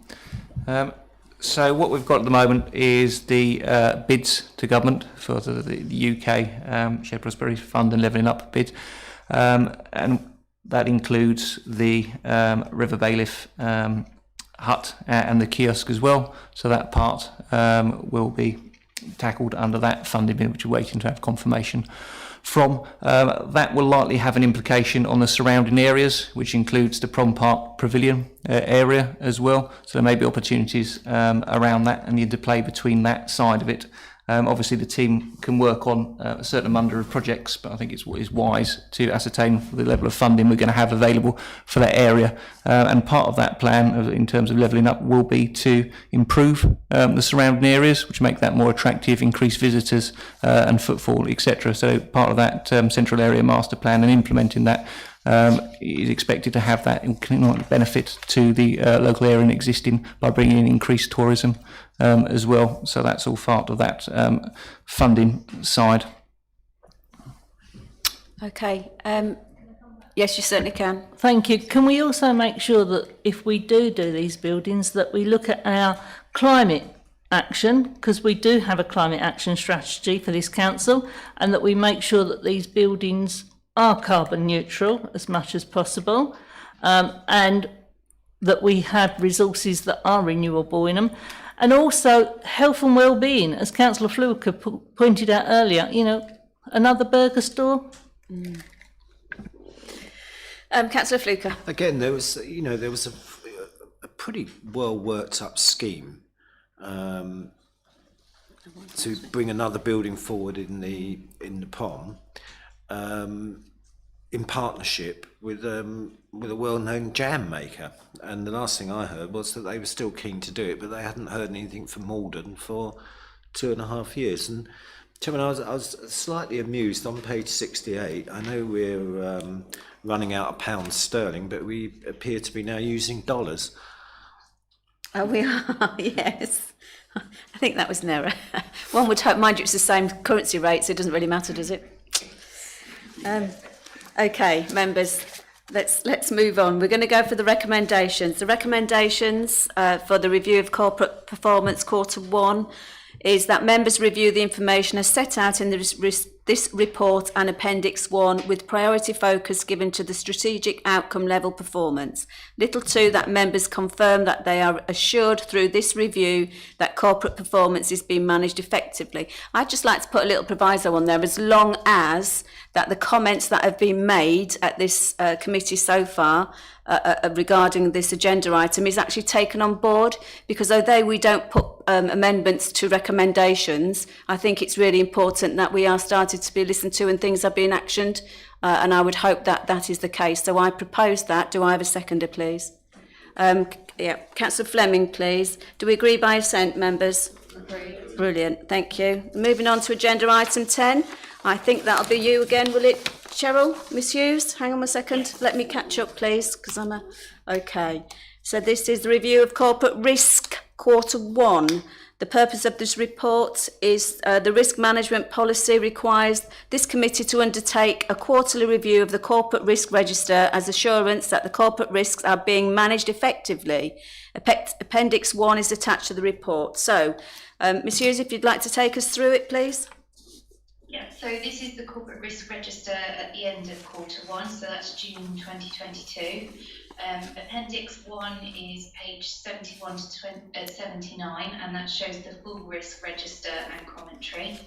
So what we've got at the moment is the bids to government for the UK Shared Prosperity Fund and Levelling Up bid, and that includes the River Bailiff hut and the kiosk as well. So that part will be tackled under that funding bid, which we're waiting to have confirmation from. That will likely have an implication on the surrounding areas, which includes the Prom Park Pavilion area as well. So there may be opportunities around that and the interplay between that side of it. Obviously, the team can work on a certain number of projects, but I think it's wise to ascertain the level of funding we're going to have available for that area. And part of that plan, in terms of levelling up, will be to improve the surrounding areas, which make that more attractive, increase visitors and footfall, etc. So part of that central area master plan and implementing that is expected to have that economic benefit to the local area and existing by bringing in increased tourism as well. So that's all part of that funding side. Okay. Yes, you certainly can. Thank you. Can we also make sure that if we do these buildings, that we look at our climate action, because we do have a climate action strategy for this council, and that we make sure that these buildings are carbon neutral as much as possible, and that we have resources that are renewable in them. And also health and well-being, as Councillor Fluker pointed out earlier, you know, another burger store. Councillor Fluker. Again, there was a pretty well worked up scheme to bring another building forward in the Prom, in partnership with a well-known jam maker. And the last thing I heard was that they were still keen to do it, but they hadn't heard anything from Malden for 2.5 years. And Chairman, I was slightly amused on page 68. I know we're running out of pounds sterling, but we appear to be now using dollars. Oh, we are, yes. I think that was an error. One would hope, mind you, it's the same currency rate, so it doesn't really matter, does it? Okay, members, let's move on. We're going to go for the recommendations. The recommendations for the review of corporate performance Q1 is that members review the information as set out in this report and Appendix 1 with priority focus given to the strategic outcome level performance. Little 2, that members confirm that they are assured through this review that corporate performance is being managed effectively. I'd just like to put a little proviso on there, as long as that the comments that have been made at this committee so far regarding this agenda item is actually taken on board, because although we don't put amendments to recommendations, I think it's really important that we are started to be listened to and things are being actioned, and I would hope that that is the case. So I propose that. Do I have a seconder, please? Yeah, Councillor Fleming, please. Do we agree by assent, members? Agreed. Brilliant, thank you. Moving on to agenda item 10. I think that'll be you again, will it, Cheryl? Miss Hughes? Hang on a second. Let me catch up, please, because I'm a... Okay. So this is the review of corporate risk Q1. The purpose of this report is the risk management policy requires this committee to undertake a quarterly review of the corporate risk register as assurance that the corporate risks are being managed effectively. Appendix 1 is attached to the report. So, Ms Hughes, if you'd like to take us through it, please. Yeah, so this is the corporate risk register at the end of Q1, so that's June 2022. Appendix 1 is page 71 to 79, and that shows the full risk register and commentary.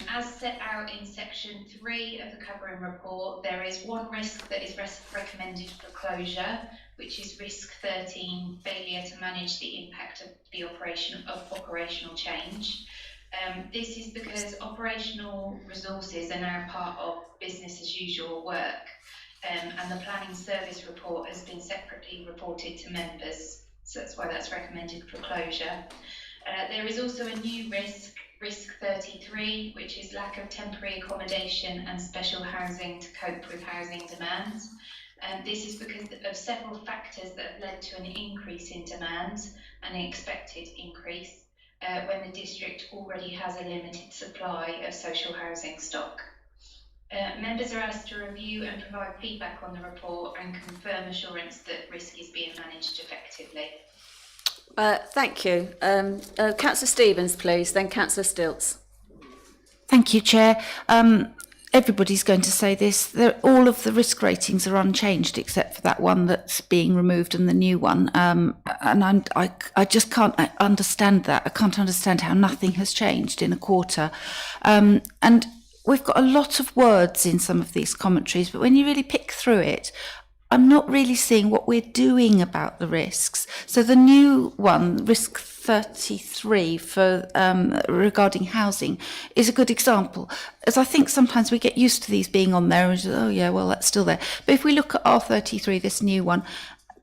As set out in section 3 of the covering report, there is one risk that is recommended for closure, which is risk 13, failure to manage the impact of the operational change. This is because operational resources are now part of business as usual work. and the planning service report has been separately reported to members, so that's why that's recommended for closure. There is also a new risk 33, which is lack of temporary accommodation and special housing to cope with housing demands. This is because of several factors that have led to an increase in demand, an expected increase, when the district already has a limited supply of social housing stock. Members are asked to review and provide feedback on the report and confirm assurance that risk is being managed effectively. Thank you. Councillor Stevens, please, then Councillor Stilts. Thank you, Chair. Everybody's going to say this. All of the risk ratings are unchanged except for that one that's being removed and the new one. And I just can't understand that. I can't understand how nothing has changed in a quarter. And we've got a lot of words in some of these commentaries, but when you really pick through it, I'm not really seeing what we're doing about the risks. So the new one, risk 33 for regarding housing, is a good example. As I think sometimes we get used to these being on there and just, oh yeah, well that's still there. But if we look at R33, this new one,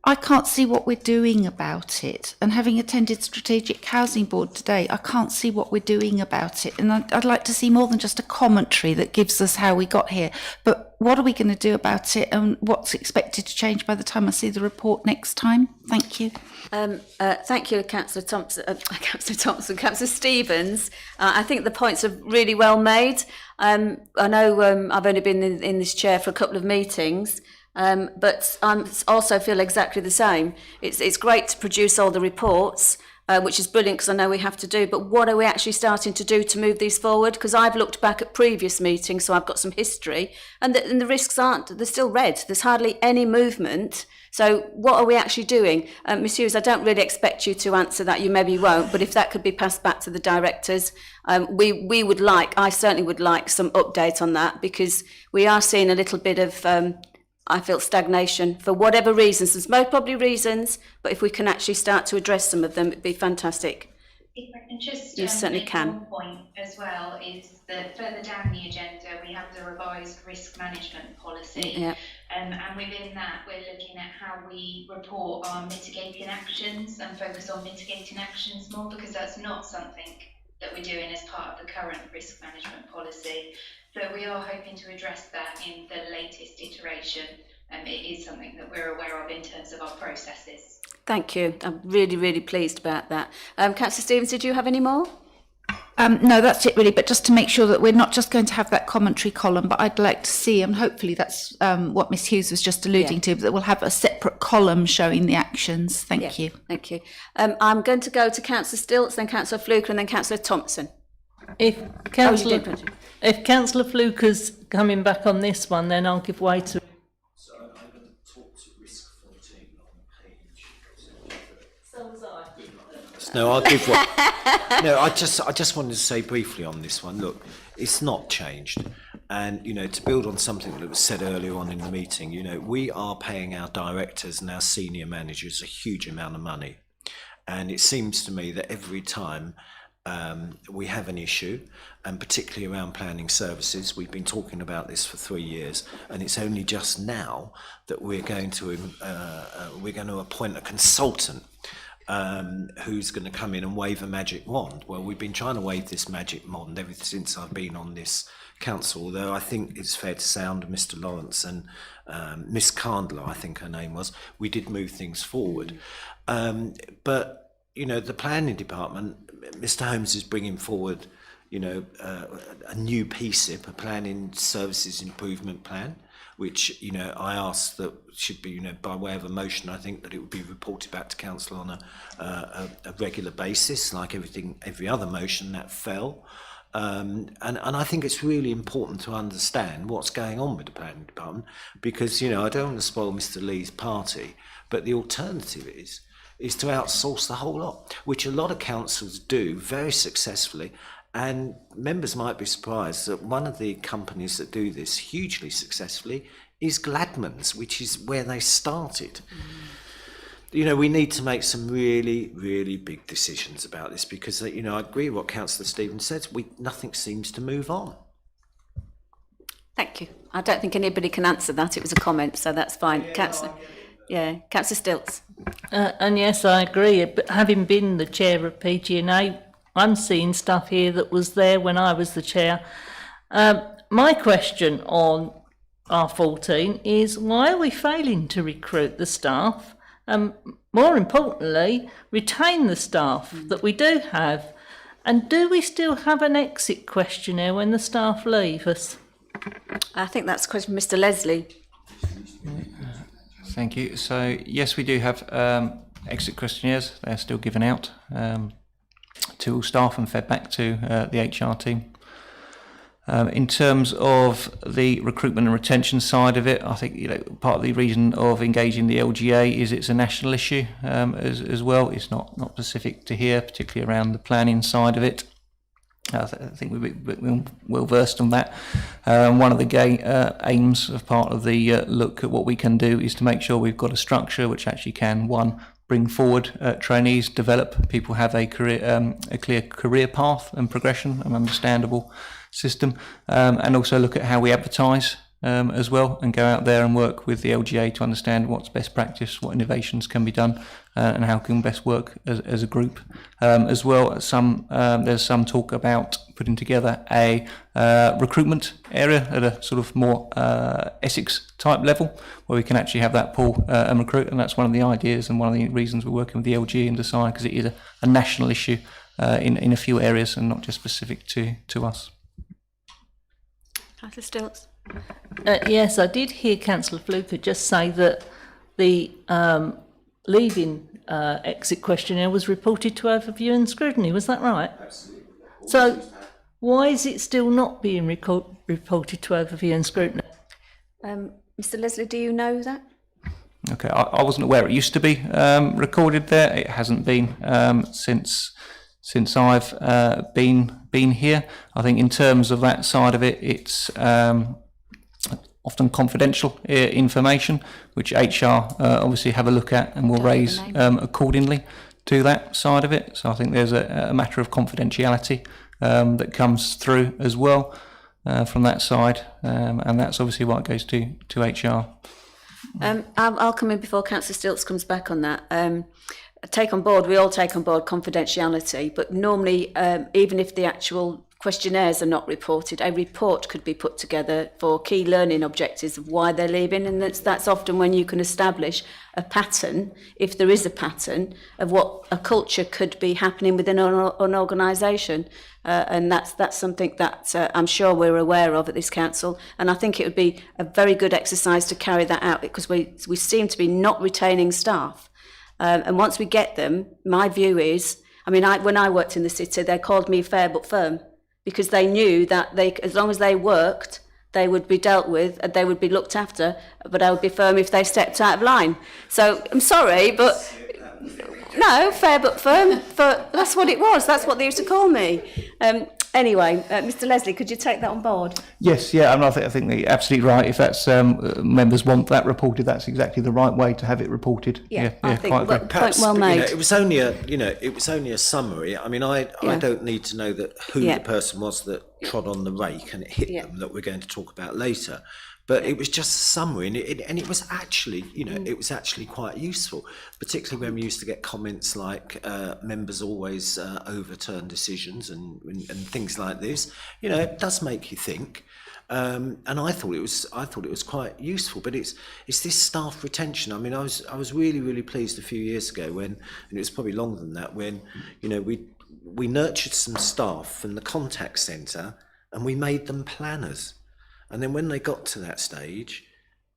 I can't see what we're doing about it. And having attended Strategic Housing Board today, I can't see what we're doing about it. And I'd like to see more than just a commentary that gives us how we got here. But what are we going to do about it, and what's expected to change by the time I see the report next time? Thank you. Thank you, Councillor Councillor Stevens. I think the points are really well made. I know I've only been in this chair for a couple of meetings, but I also feel exactly the same. It's great to produce all the reports, which is brilliant because I know we have to do, but what are we actually starting to do to move these forward? Because I've looked back at previous meetings, so I've got some history, and the risks they're still red. There's hardly any movement. So what are we actually doing? Ms Hughes, I don't really expect you to answer that, you maybe won't, but if that could be passed back to the directors, we would like, I certainly would like some update on that, because we are seeing a little bit of I feel stagnation for whatever reasons. There's most probably reasons, but if we can actually start to address some of them, it'd be fantastic. If I can just You certainly make can. one point as well, is that further down the agenda we have the revised risk management policy, Yeah. and within that we're looking at how we report our mitigating actions and focus on mitigating actions more, because that's not something that we're doing as part of the current risk management policy. So we are hoping to address that in the latest iteration, and it is something that we're aware of in terms of our processes. Thank you. I'm really, really pleased about that. Councillor Stevens, did you have any more? No, that's it really, but just to make sure that we're not just going to have that commentary column, but I'd like to see, and hopefully that's what Ms Hughes was just alluding to, but that we'll have a separate column showing the actions. Thank you. Thank you. I'm going to go to Councillor Stilts, then Councillor Fluker, and then Councillor Thompson. If Councillor Fluker's coming back on this one, then I'll give way to. So I'm going to talk to risk 14 on page. So was I. No, I'll give one. No, I just wanted to say briefly on this one. Look, it's not changed, and to build on something that was said earlier on in the meeting, we are paying our directors and our senior managers a huge amount of money, and it seems to me that every time we have an issue, and particularly around planning services, we've been talking about this for 3 years, and it's only just now that we're going to appoint a consultant who's going to come in and wave a magic wand. Well, we've been trying to wave this magic wand ever since I've been on this council, although I think it's fair to say under Mr Lawrence and Miss Candler, I think her name was, we did move things forward. But the planning department, Mr Holmes is bringing forward, a new PSIP, a planning services improvement plan, which, I asked that should be, by way of a motion, I think that it would be reported back to council on a regular basis, like every other motion that fell. And I think it's really important to understand what's going on with the planning department, because, I don't want to spoil Mr Lee's party, but the alternative is to outsource the whole lot, which a lot of councils do very successfully. And members might be surprised that one of the companies that do this hugely successfully is Gladman's, which is where they started. We need to make some really, really big decisions about this, because, I agree with what Councillor Stevens says, nothing seems to move on. Thank you. I don't think anybody can answer that. It was a comment, so that's fine. Councillor Stilts. And yes, I agree. But having been the chair of PG&A, I'm seeing stuff here that was there when I was the chair. My question on R14 is, why are we failing to recruit the staff? More importantly, retain the staff that we do have. And do we still have an exit questionnaire when the staff leave us? I think that's a question for Mr. Leslie. Thank you. So yes, we do have exit questionnaires. They're still given out to all staff and fed back to the HR team. In terms of the recruitment and retention side of it, I think part of the reason of engaging the LGA is it's a national issue as well. It's not specific to here, particularly around the planning side of it. I think we're well versed on that. One of the aims of part of the look at what we can do is to make sure we've got a structure which actually can, one, bring forward trainees, develop people, have a clear career path and progression, an understandable system, and also look at how we advertise as well, and go out there and work with the LGA to understand what's best practice, what innovations can be done, and how can best work as a group. As well, there's some talk about putting together a recruitment area at a sort of more Essex type level, where we can actually have that pool and recruit, and that's one of the ideas and one of the reasons we're working with the LGA and decide, because it is a national issue in a few areas and not just specific to us. Councillor Stilts. Yes, I did hear Councillor Fluker just say that the leaving exit questionnaire was reported to overview and scrutiny. Was that right? Absolutely. So why is it still not being reported to overview and scrutiny? Mr. Leslie, do you know that? Okay, I wasn't aware it used to be recorded there. It hasn't been since I've been here. I think in terms of that side of it, it's often confidential information, which HR obviously have a look at and will raise accordingly to that side of it. So I think there's a matter of confidentiality that comes through as well from that side, and that's obviously what goes to HR. I'll come in before Councillor Stilts comes back on that. We all take on board confidentiality, but normally, even if the actual questionnaires are not reported, a report could be put together for key learning objectives of why they're leaving, and that's often when you can establish a pattern, if there is a pattern, of what a culture could be happening within an organisation. And that's something that I'm sure we're aware of at this council, and I think it would be a very good exercise to carry that out, because we seem to be not retaining staff. And once we get them, my view is, when I worked in the city, they called me fair but firm, because they knew that as long as they worked, they would be dealt with and they would be looked after, but I would be firm if they stepped out of line. So I'm sorry, but no, fair but firm, but that's what it was. That's what they used to call me. Anyway, Mr. Leslie, could you take that on board? Yes, yeah, I think they're absolutely right. If that's members want that reported, that's exactly the right way to have it reported. Yeah, I think quite point well made. It was only a summary. I mean, I don't need to know who the person was that trod on the rake and it hit them, that we're going to talk about later. But it was just a summary, and it was actually, it was actually quite useful, particularly when we used to get comments like members always overturn decisions and things like this. It does make you think, and I thought it was quite useful. But it's this staff retention. I mean, I was really pleased a few years ago and it was probably longer than that, when we nurtured some staff from the contact centre and we made them planners. And then when they got to that stage,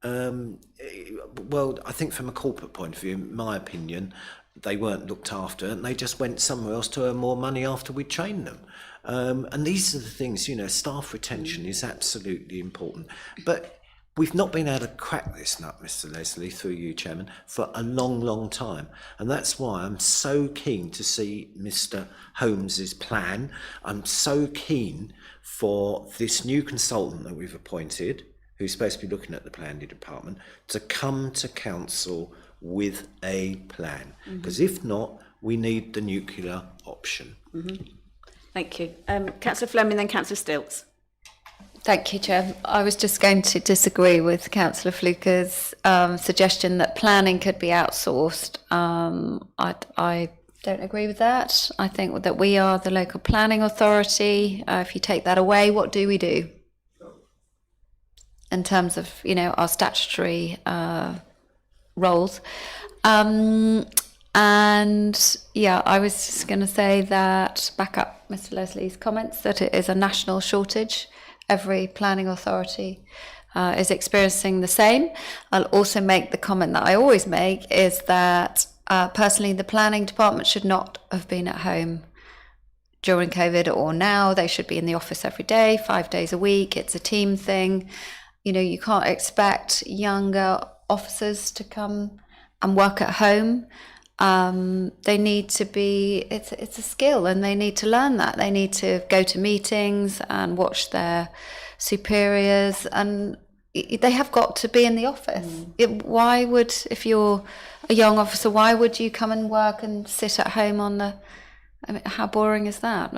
well, I think from a corporate point of view, in my opinion, they weren't looked after, and they just went somewhere else to earn more money after we trained them. And these are the things, staff retention is absolutely important. But we've not been able to crack this nut, Mr. Leslie, through you, Chairman, for a long time. And that's why I'm so keen to see Mr. Holmes's plan. I'm so keen for this new consultant that we've appointed, who's supposed to be looking at the planning department, to come to council with a plan. Because if not, we need the nuclear option. Thank you. Councillor Fleming, then Councillor Stilts. Thank you, Chair. I was just going to disagree with Councillor Fluker's suggestion that planning could be outsourced. I don't agree with that. I think that we are the local planning authority. If you take that away, what do we do? In terms of, you know, our statutory roles. And yeah, I was just going to say that, back up Mr. Leslie's comments, that it is a national shortage. Every planning authority is experiencing the same. I'll also make the comment that I always make, is that personally the planning department should not have been at home during COVID or now. They should be in the office every day, 5 days a week. It's a team thing. You know, you can't expect younger officers to come and work at home. They need to be, it's a skill, and they need to learn that. They need to go to meetings and watch their superiors, and they have got to be in the office. Why would, if you're a young officer, why would you come and work and sit at home on the, I mean, how boring is that?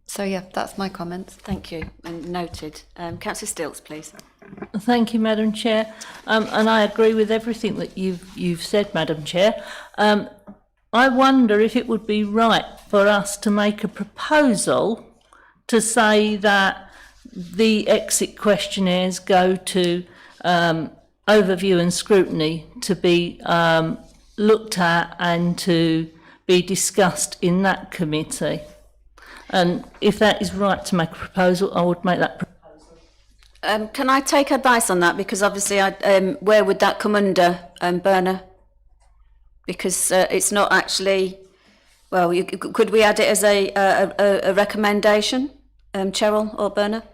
So yeah, that's my comments. Thank you, and noted. Councillor Stilts, please. Thank you, Madam Chair. And I agree with everything that you've said, Madam Chair. I wonder if it would be right for us to make a proposal to say that the exit questionnaires go to overview and scrutiny to be looked at and to be discussed in that committee. And if that is right to make a proposal, I would make that proposal. Can I take advice on that? Because obviously, where would that come under, Berna? Because it's not actually, well, could we add it as a recommendation, Cheryl or Berna?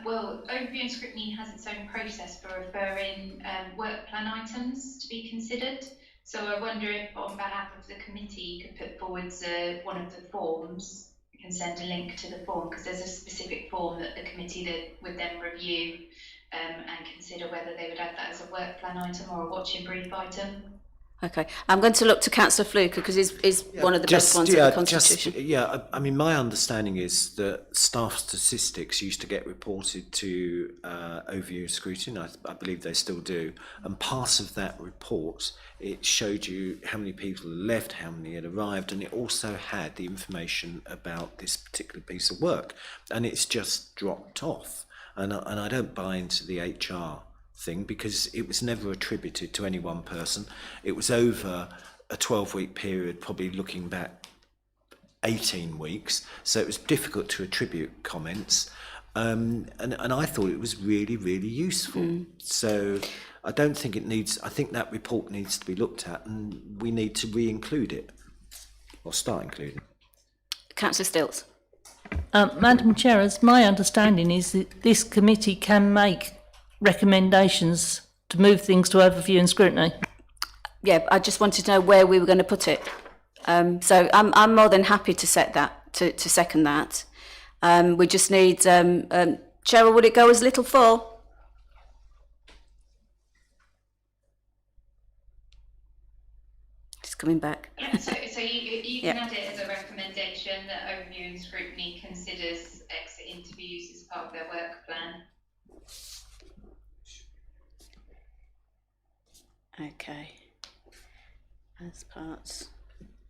Well, overview and scrutiny has its own process for referring work plan items to be considered. So I wonder if, on behalf of the committee, you could put forward one of the forms. You can send a link to the form, because there's a specific form that the committee would then review and consider whether they would add that as a work plan item or a watching brief item. Okay, I'm going to look to Councillor Fluker, because he's one of the best ones of the Constitution. I mean, my understanding is that staff statistics used to get reported to overview and scrutiny. I believe they still do. And part of that report, it showed you how many people had left, how many had arrived, and it also had the information about this particular piece of work. And it's just dropped off. And I don't buy into the HR thing, because it was never attributed to any one person. It was over a 12-week period, probably looking back 18 weeks, so it was difficult to attribute comments, and I thought it was really, really useful. So I don't think it needs, I think that report needs to be looked at, and we need to re-include it, or start including it. Councillor Stilts. Madam Chair, as my understanding is that this committee can make recommendations to move things to overview and scrutiny. Yeah, I just wanted to know where we were going to put it. So I'm more than happy to set that, to second that. We just need, Cheryl, would it go as little 4? Just coming back. Yeah, so you can add it as a recommendation that overview and scrutiny considers exit interviews as part of their work plan. Okay, as part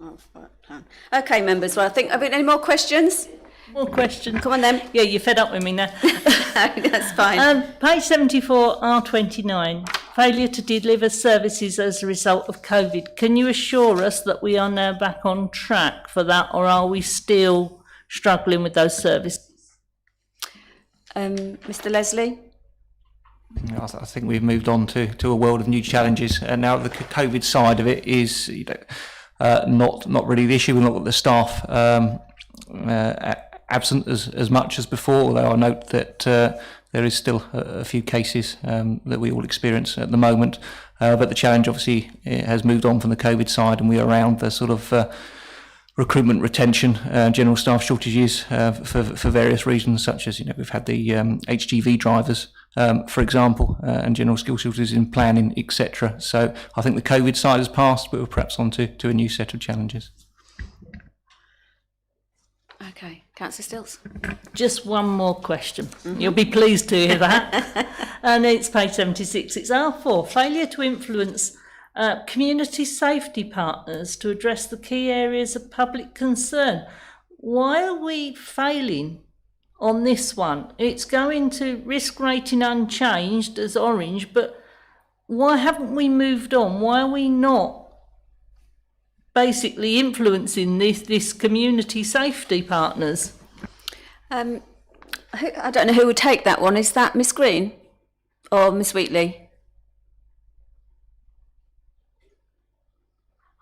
of work plan. Okay, members, well, I think, have we any more questions? More questions? Come on then. Yeah, you're fed up with me now. That's fine. Page 74, R29, failure to deliver services as a result of COVID. Can you assure us that we are now back on track for that, or are we still struggling with those services? Mr. Leslie? I think we've moved on to a world of new challenges, and now the COVID side of it is not really the issue. We've not got the staff absent as much as before, although I note that there is still a few cases that we all experience at the moment, but the challenge obviously has moved on from the COVID side, and we are around the sort of recruitment, retention, general staff shortages for various reasons, such as, we've had the HGV drivers, for example, and general skill shortages in planning, etc. So I think the COVID side has passed, but we're perhaps on to a new set of challenges. Okay. Councillor Stilts. Just one more question. You'll be pleased to hear that. And it's page 76. It's R4, failure to influence community safety partners to address the key areas of public concern. Why are we failing on this one? It's going to risk rating unchanged as orange, but why haven't we moved on? Why are we not basically influencing this community safety partners? I don't know who would take that one. Is that Miss Green or Miss Wheatley?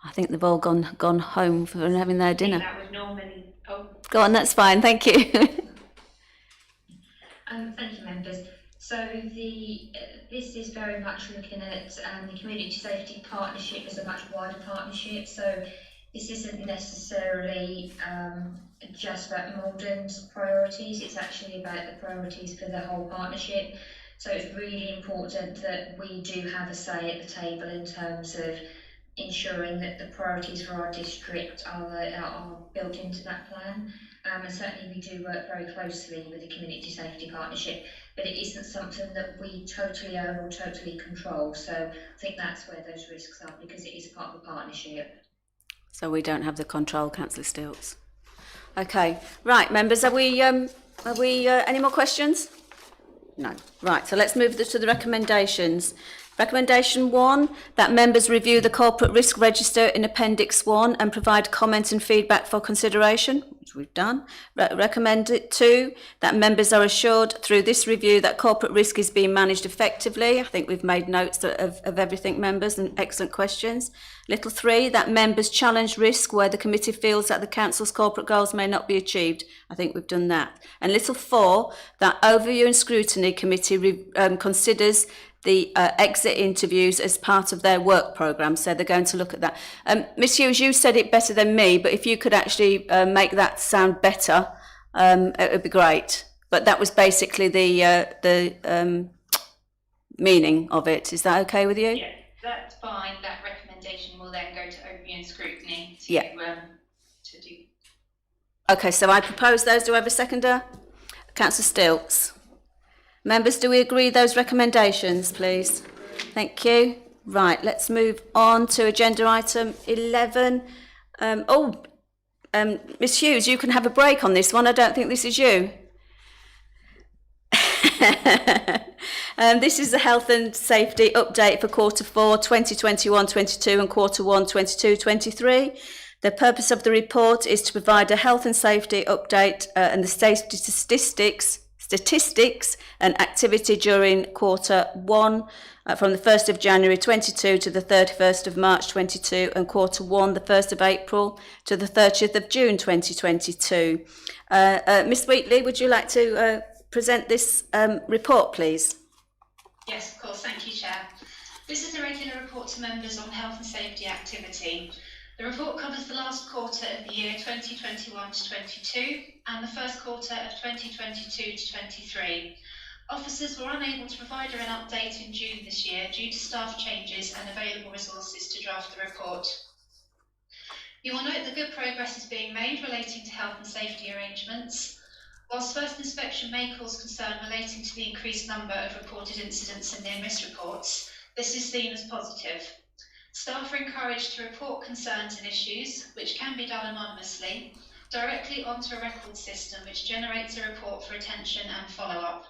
I think they've all gone home for having their dinner. That would normally. Oh. Go on, that's fine. Thank you. Thank you, members. So this is very much looking at the community safety partnership as a much wider partnership. So this isn't necessarily just about Malden's priorities. It's actually about the priorities for the whole partnership. So it's really important that we do have a say at the table in terms of ensuring that the priorities for our district are built into that plan. And certainly we do work very closely with the community safety partnership, but it isn't something that we totally own or totally control. So I think that's where those risks are, because it is part of the partnership. So we don't have the control, Councillor Stilts. Okay, right, members, are we any more questions? No. Right, so let's move to the recommendations. Recommendation 1, that members review the corporate risk register in Appendix 1 and provide comment and feedback for consideration, which we've done. Recommend 2, that members are assured through this review that corporate risk is being managed effectively. I think we've made notes of everything, members, and excellent questions. Little 3, that members challenge risk where the committee feels that the council's corporate goals may not be achieved. I think we've done that. And little 4, that overview and scrutiny committee considers the exit interviews as part of their work programme, so they're going to look at that. Ms Hughes, you said it better than me, but if you could actually make that sound better, it would be great. But that was basically the meaning of it. Is that okay with you? Yeah, that's fine. That recommendation will then go to overview and scrutiny to, to do. Okay, so I propose those. Do I have a seconder? Councillor Stilts. Members, do we agree those recommendations, please? Thank you. Right, let's move on to agenda item 11. Ms Hughes, you can have a break on this one. I don't think this is you. This is the health and safety update for quarter 4, 2021-22 and quarter 1, 22-23. The purpose of the report is to provide a health and safety update and the safety statistics and activity during quarter 1 from the 1st of January 22 to the 31st of March 22 and quarter 1 the 1st of April to the 30th of June 2022. Ms Wheatley, would you like to present this report, please? Yes, of course. Thank you, Chair. This is a regular report to members on health and safety activity. The report covers the last quarter of the year 2021 to 22 and the first quarter of 2022 to 23. Officers were unable to provide her an update in June this year due to staff changes and available resources to draft the report. You will note that good progress is being made relating to health and safety arrangements. Whilst first inspection may cause concern relating to the increased number of reported incidents and near miss reports, this is seen as positive. Staff are encouraged to report concerns and issues, which can be done anonymously, directly onto a record system which generates a report for attention and follow-up.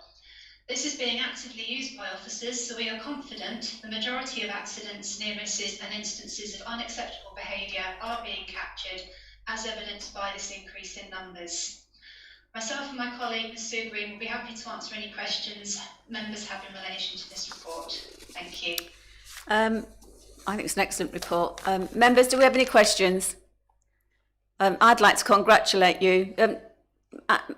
This is being actively used by officers, so we are confident the majority of accidents, near misses and instances of unacceptable behaviour are being captured, as evidenced by this increase in numbers. Myself and my colleague, Ms Sue Green, will be happy to answer any questions members have in relation to this report. Thank you. I think it's an excellent report. Members, do we have any questions? I'd like to congratulate you.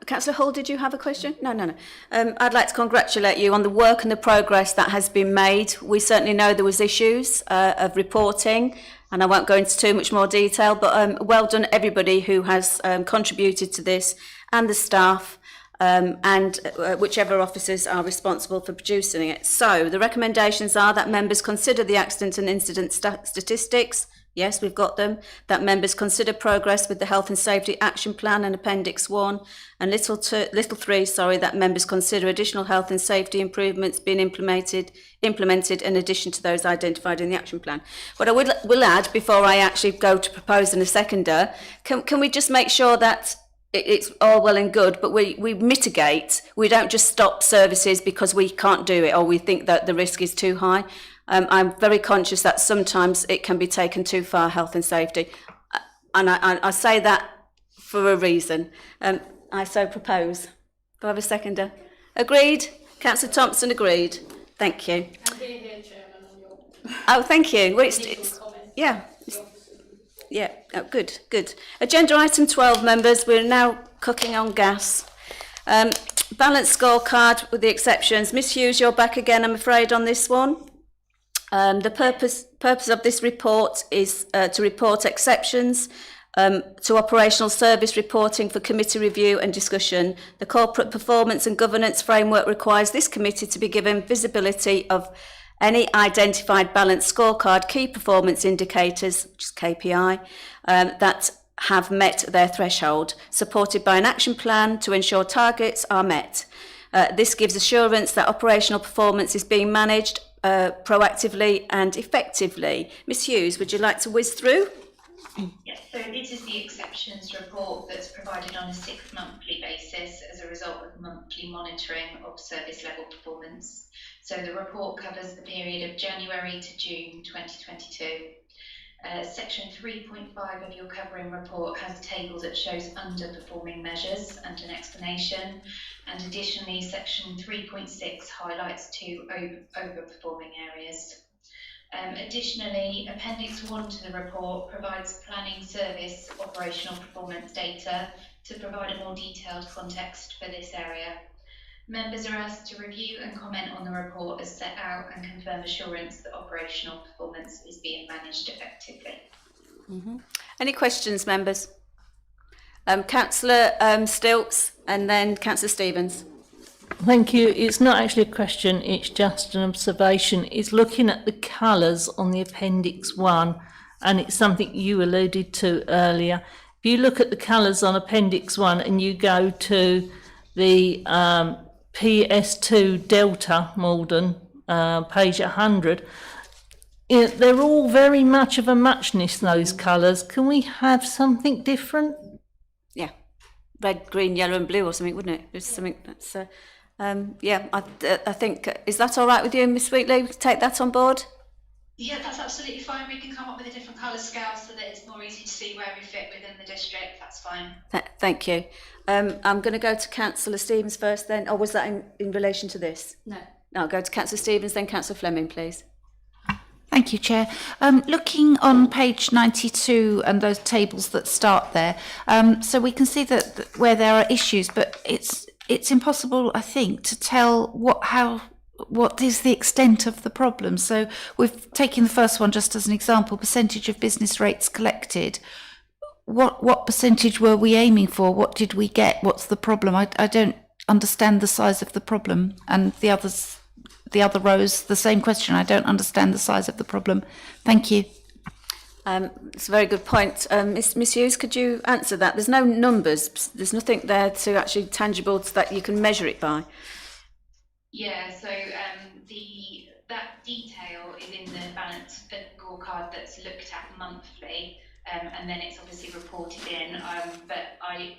Councillor Hull, did you have a question? No. I'd like to congratulate you on the work and the progress that has been made. We certainly know there was issues of reporting, and I won't go into too much more detail, but well done everybody who has contributed to this, and the staff, and whichever officers are responsible for producing it. So the recommendations are that members consider the accident and incident statistics. Yes, we've got them. That members consider progress with the Health and Safety Action Plan and Appendix 1. And little 3, that members consider additional health and safety improvements being implemented in addition to those identified in the action plan. What I will add, before I actually go to propose and a seconder, can we just make sure that it's all well and good, but we mitigate. We don't just stop services because we can't do it or we think that the risk is too high. I'm very conscious that sometimes it can be taken too far, health and safety. And I say that for a reason. I so propose. Do I have a seconder? Agreed? Councillor Thompson, agreed. Thank you. And here, Chairman, on your Oh, thank you. Well, yeah. Yeah, oh, good. Agenda item 12, members. We're now cooking on gas. Balanced scorecard with the exceptions. Miss Hughes, you're back again, I'm afraid, on this one. The purpose of this report is to report exceptions to operational service reporting for committee review and discussion. The corporate performance and governance framework requires this committee to be given visibility of any identified balanced scorecard key performance indicators, which is KPI, that have met their threshold, supported by an action plan to ensure targets are met. This gives assurance that operational performance is being managed proactively and effectively. Ms Hughes, would you like to whiz through? Yes, so this is the exceptions report that's provided on a 6-monthly basis as a result of monthly monitoring of service level performance. So the report covers the period of January to June 2022. Section 3.5 of your covering report has a table that shows underperforming measures and an explanation, and additionally section 3.6 highlights 2 overperforming areas. Additionally, Appendix 1 to the report provides planning service operational performance data to provide a more detailed context for this area. Members are asked to review and comment on the report as set out and confirm assurance that operational performance is being managed effectively. Any questions, members? Councillor Stilts and then Councillor Stevens. Thank you. It's not actually a question, it's just an observation. It's looking at the colours on the Appendix 1, and it's something you alluded to earlier. If you look at the colours on Appendix 1 and you go to the PS2 Delta Malden, page 100, they're all very much of a muchness, those colours. Can we have something different? Yeah, red, green, yellow and blue or something, wouldn't it? It's something that's... I think, is that all right with you, Miss Wheatley? We can take that on board? Yeah, that's absolutely fine. We can come up with a different colour scale so that it's more easy to see where we fit within the district. That's fine. Thank you. I'm going to go to Councillor Stevens first then. Or was that in relation to this? No. No, I'll go to Councillor Stevens, then Councillor Fleming, please. Thank you, Chair. Looking on page 92 and those tables that start there, so we can see that where there are issues, but it's impossible, I think, to tell what is the extent of the problem. So we've taken the first one just as an example, percentage of business rates collected. What percentage were we aiming for? What did we get? What's the problem? I don't understand the size of the problem. And the other rows, the same question. I don't understand the size of the problem. Thank you. It's a very good point. Miss Hughes, could you answer that? There's no numbers. There's nothing there to actually tangible so that you can measure it by. Yeah, so that detail is in the balance scorecard that's looked at monthly, and then it's obviously reported in. But I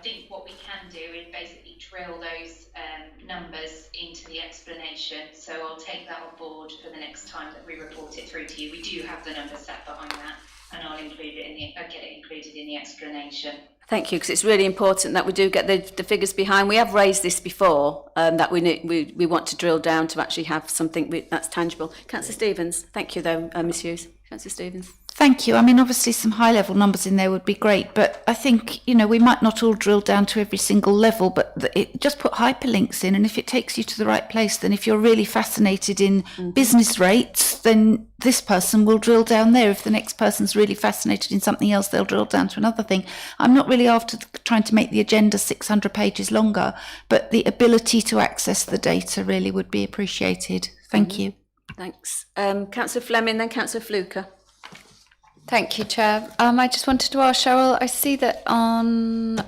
think what we can do is basically drill those numbers into the explanation. So I'll take that on board for the next time that we report it through to you. We do have the numbers set behind that, and I'll include it get it included in the explanation. Thank you, because it's really important that we do get the figures behind. We have raised this before, that we want to drill down to actually have something that's tangible. Councillor Stevens, thank you though, Ms Hughes. Councillor Stevens. Thank you. I mean, obviously some high level numbers in there would be great, but I think, we might not all drill down to every single level, but just put hyperlinks in, and if it takes you to the right place, then if you're really fascinated in business rates, then this person will drill down there. If the next person's really fascinated in something else, they'll drill down to another thing. I'm not really after trying to make the agenda 600 pages longer, but the ability to access the data really would be appreciated. Thank you. Thanks. Councillor Fleming, then Councillor Fluker. Thank you, Chair. I just wanted to ask Cheryl, I see that on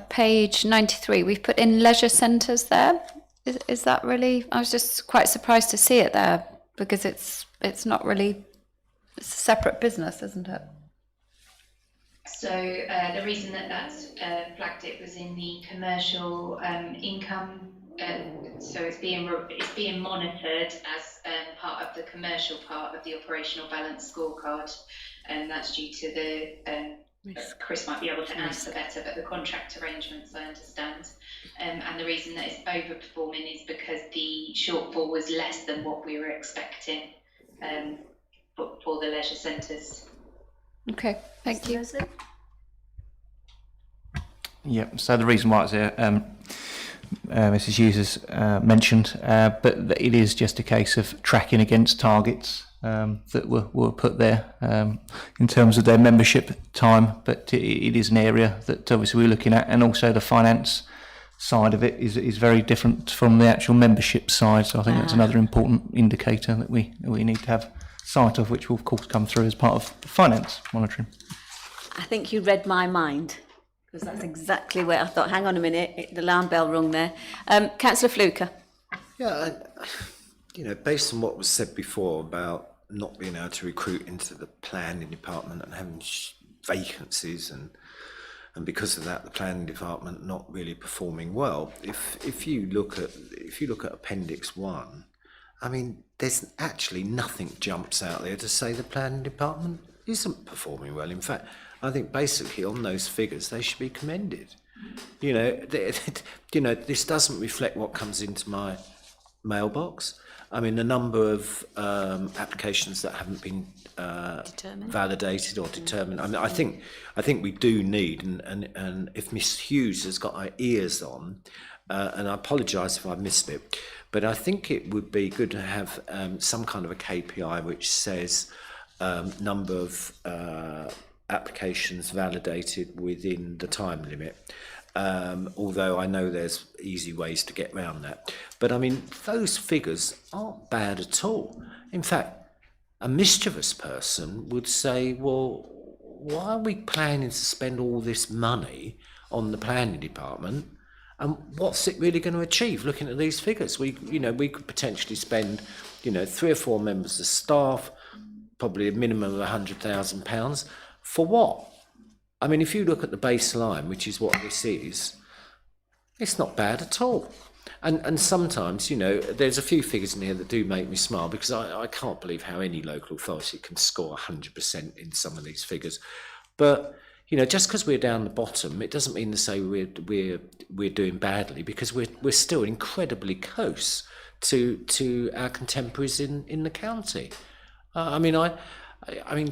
page 93, we've put in leisure centres there. Is that really, I was just quite surprised to see it there because it's not really, it's a separate business, isn't it? So the reason that that's flagged it was in the commercial income. So it's being monitored as part of the commercial part of the operational balance scorecard, and that's due to the Chris might be able to answer better, but the contract arrangements, I understand. And the reason that it's overperforming is because the shortfall was less than what we were expecting for the leisure centres. Okay, thank you. Yep. So the reason why it's there, Mrs. Hughes has mentioned, but it is just a case of tracking against targets that were put there in terms of their membership time. But it is an area that obviously we're looking at, and also the finance side of it is very different from the actual membership side. So I think that's another important indicator that we need to have sight of, which will of course come through as part of finance monitoring. I think you read my mind, because that's exactly where I thought, hang on a minute, the alarm bell rung there. Councillor Fluker. Yeah, based on what was said before about not being able to recruit into the planning department and having vacancies, and because of that, the planning department not really performing well. If you look at Appendix 1, I mean, there's actually nothing jumps out there to say the planning department isn't performing well. In fact, I think basically on those figures they should be commended. This doesn't reflect what comes into my mailbox. I mean, the number of applications that haven't been validated or determined. I mean, I think we do need, and if Miss Hughes has got her ears on, and I apologise if I missed it, but I think it would be good to have some kind of a KPI which says number of applications validated within the time limit. Although I know there's easy ways to get around that. But I mean, those figures aren't bad at all. In fact, a mischievous person would say, well, why are we planning to spend all this money on the planning department? And what's it really going to achieve? Looking at these figures, we could potentially spend, 3 or 4 members of staff, probably a minimum of £100,000 for what? I mean, if you look at the baseline, which is what this is, it's not bad at all. And sometimes, there's a few figures in here that do make me smile, because I can't believe how any local authority can score 100% in some of these figures. But, just because we're down the bottom, it doesn't mean to say we're doing badly, because we're still incredibly close to our contemporaries in the county. I mean,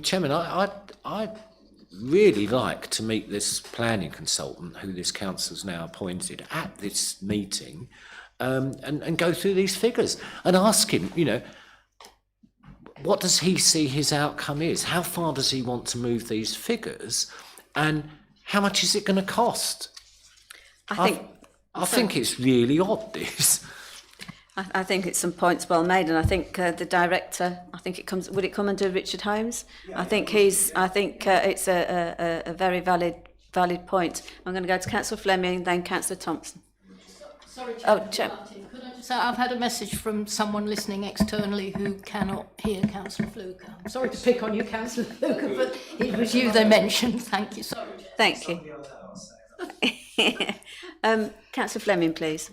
Chairman, I really like to meet this planning consultant who this council's now appointed at this meeting, and go through these figures and ask him, what does he see his outcome is? How far does he want to move these figures, and how much is it going to cost? I think it's really odd, this. I think it's some points well made, and I think the director, would it come under Richard Holmes? Yeah, I think it's a very valid point. I'm going to go to Councillor Fleming, then Councillor Thompson. Sorry, Chair, could I just say, I've had a message from someone listening externally who cannot hear Councillor Fluker. I'm sorry to pick on you, Councillor Fluker, but it was you they mentioned. Thank you. Sorry. Thank you. Councillor Fleming, please.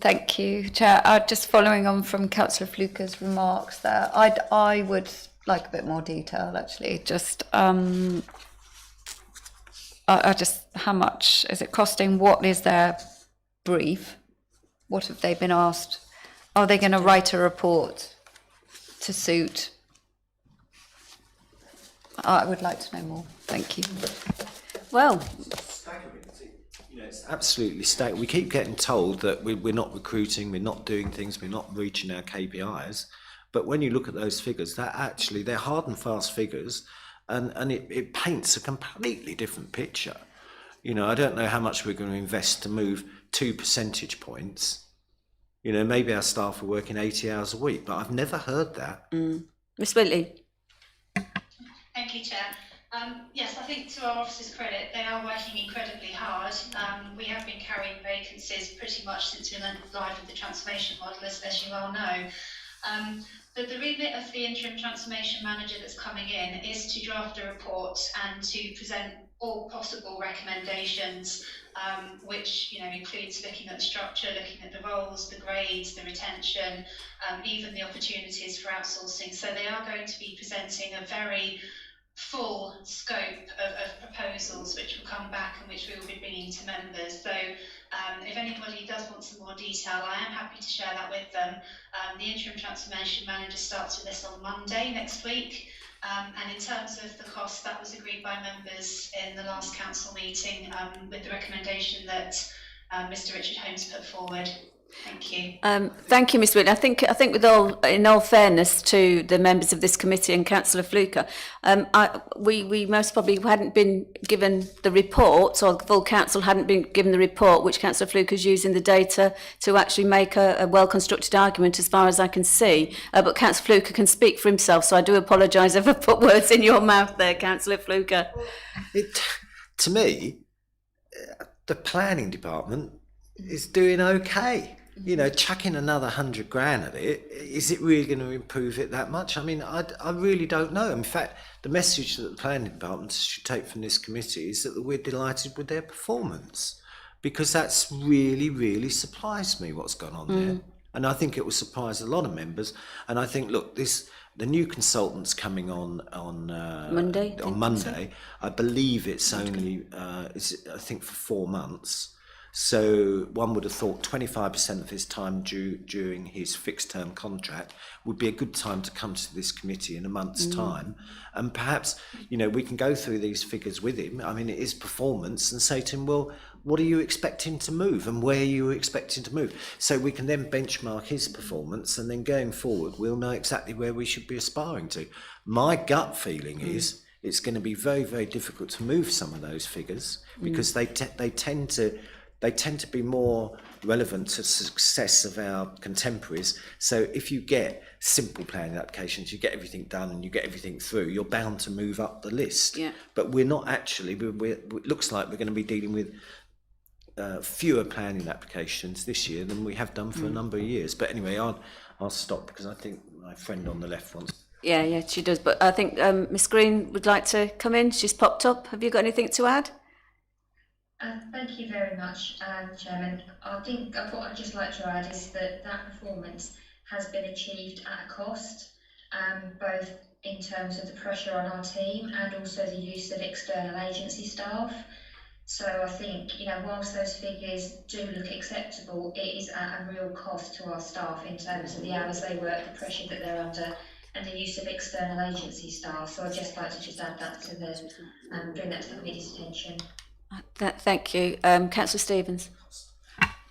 Thank you, Chair. Just following on from Councillor Fluker's remarks there, I would like a bit more detail, actually. Just, how much is it costing? What is their brief? What have they been asked? Are they going to write a report to suit? I would like to know more. Thank you. Well, it's absolutely staggering. We keep getting told that we're not recruiting, we're not doing things, we're not reaching our KPIs. But when you look at those figures, they're hard and fast figures, and it paints a completely different picture. I don't know how much we're going to invest to move 2 percentage points You know, maybe our staff are working 80 hours a week, but I've never heard that. Ms Whitley. Thank you, Chair. Yes, I think to our officers' credit, they are working incredibly hard. We have been carrying vacancies pretty much since we went live with the transformation model, as you well know. But the remit of the interim transformation manager that's coming in is to draft a report and to present all possible recommendations, which includes looking at the structure, looking at the roles, the grades, the retention, even the opportunities for outsourcing. So they are going to be presenting a very full scope of proposals which will come back and which we will be bringing to members. So if anybody does want some more detail, I am happy to share that with them. The interim transformation manager starts with this on Monday next week. And in terms of the cost, that was agreed by members in the last council meeting with the recommendation that Mr Richard Holmes put forward. Thank you. Thank you, Ms Whitley. I think in all fairness to the members of this committee and Councillor Fluker, we most probably hadn't been given the report, or the full council hadn't been given the report, which Councillor Fluker's using the data to actually make a well-constructed argument, as far as I can see. But Councillor Fluker can speak for himself, so I do apologise if I put words in your mouth there, Councillor Fluker. To me, the planning department is doing okay. You know, chucking another 100 grand at it, is it really going to improve it that much? I mean, I really don't know. In fact, the message that the planning department should take from this committee is that we're delighted with their performance, because that's really, really surprised me what's gone on there. And I think it will surprise a lot of members. And I think, look, the new consultant's coming on Monday. On Monday, I believe it's only, I think, for 4 months. So one would have thought 25% of his time during his fixed term contract would be a good time to come to this committee in a month's time. And perhaps, we can go through these figures with him. I mean, it is performance, and say to him, well, what are you expecting to move and where are you expecting to move? So we can then benchmark his performance, and then going forward, we'll know exactly where we should be aspiring to. My gut feeling is it's going to be very, very difficult to move some of those figures, because they tend to be more relevant to the success of our contemporaries. So if you get simple planning applications, you get everything done and you get everything through, you're bound to move up the list. Yeah. But we're not actually, it looks like we're going to be dealing with fewer planning applications this year than we have done for a number of years. But anyway, I'll stop, because I think my friend on the left wants. Yeah, she does. But I think Miss Green would like to come in. She's popped up. Have you got anything to add? Thank you very much, Chairman. I think what I'd just like to add is that performance has been achieved at a cost, both in terms of the pressure on our team and also the use of external agency staff. So I think, whilst those figures do look acceptable, it is at a real cost to our staff in terms of the hours they work, the pressure that they're under, and the use of external agency staff. So I'd just like to add that to bring that to the committee's attention. Thank you. Councillor Stevens.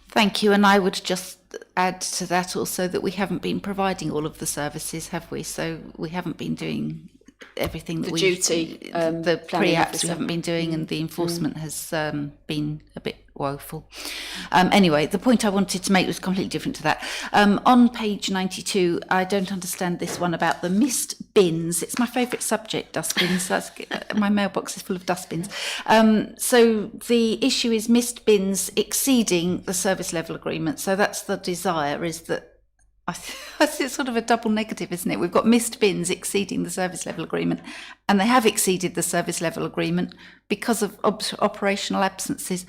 Thank you, and I would just add to that also that we haven't been providing all of the services, have we? So we haven't been doing everything that the pre-apps we haven't been doing, and the enforcement has been a bit woeful. Anyway, the point I wanted to make was completely different to that. On page 92, I don't understand this one about the mist bins. It's my favourite subject, dustbins. My mailbox is full of dustbins. So the issue is mist bins exceeding the service level agreement. So that's the desire, is that it's sort of a double negative, isn't it? We've got missed bins exceeding the service level agreement, and they have exceeded the service level agreement because of operational absences.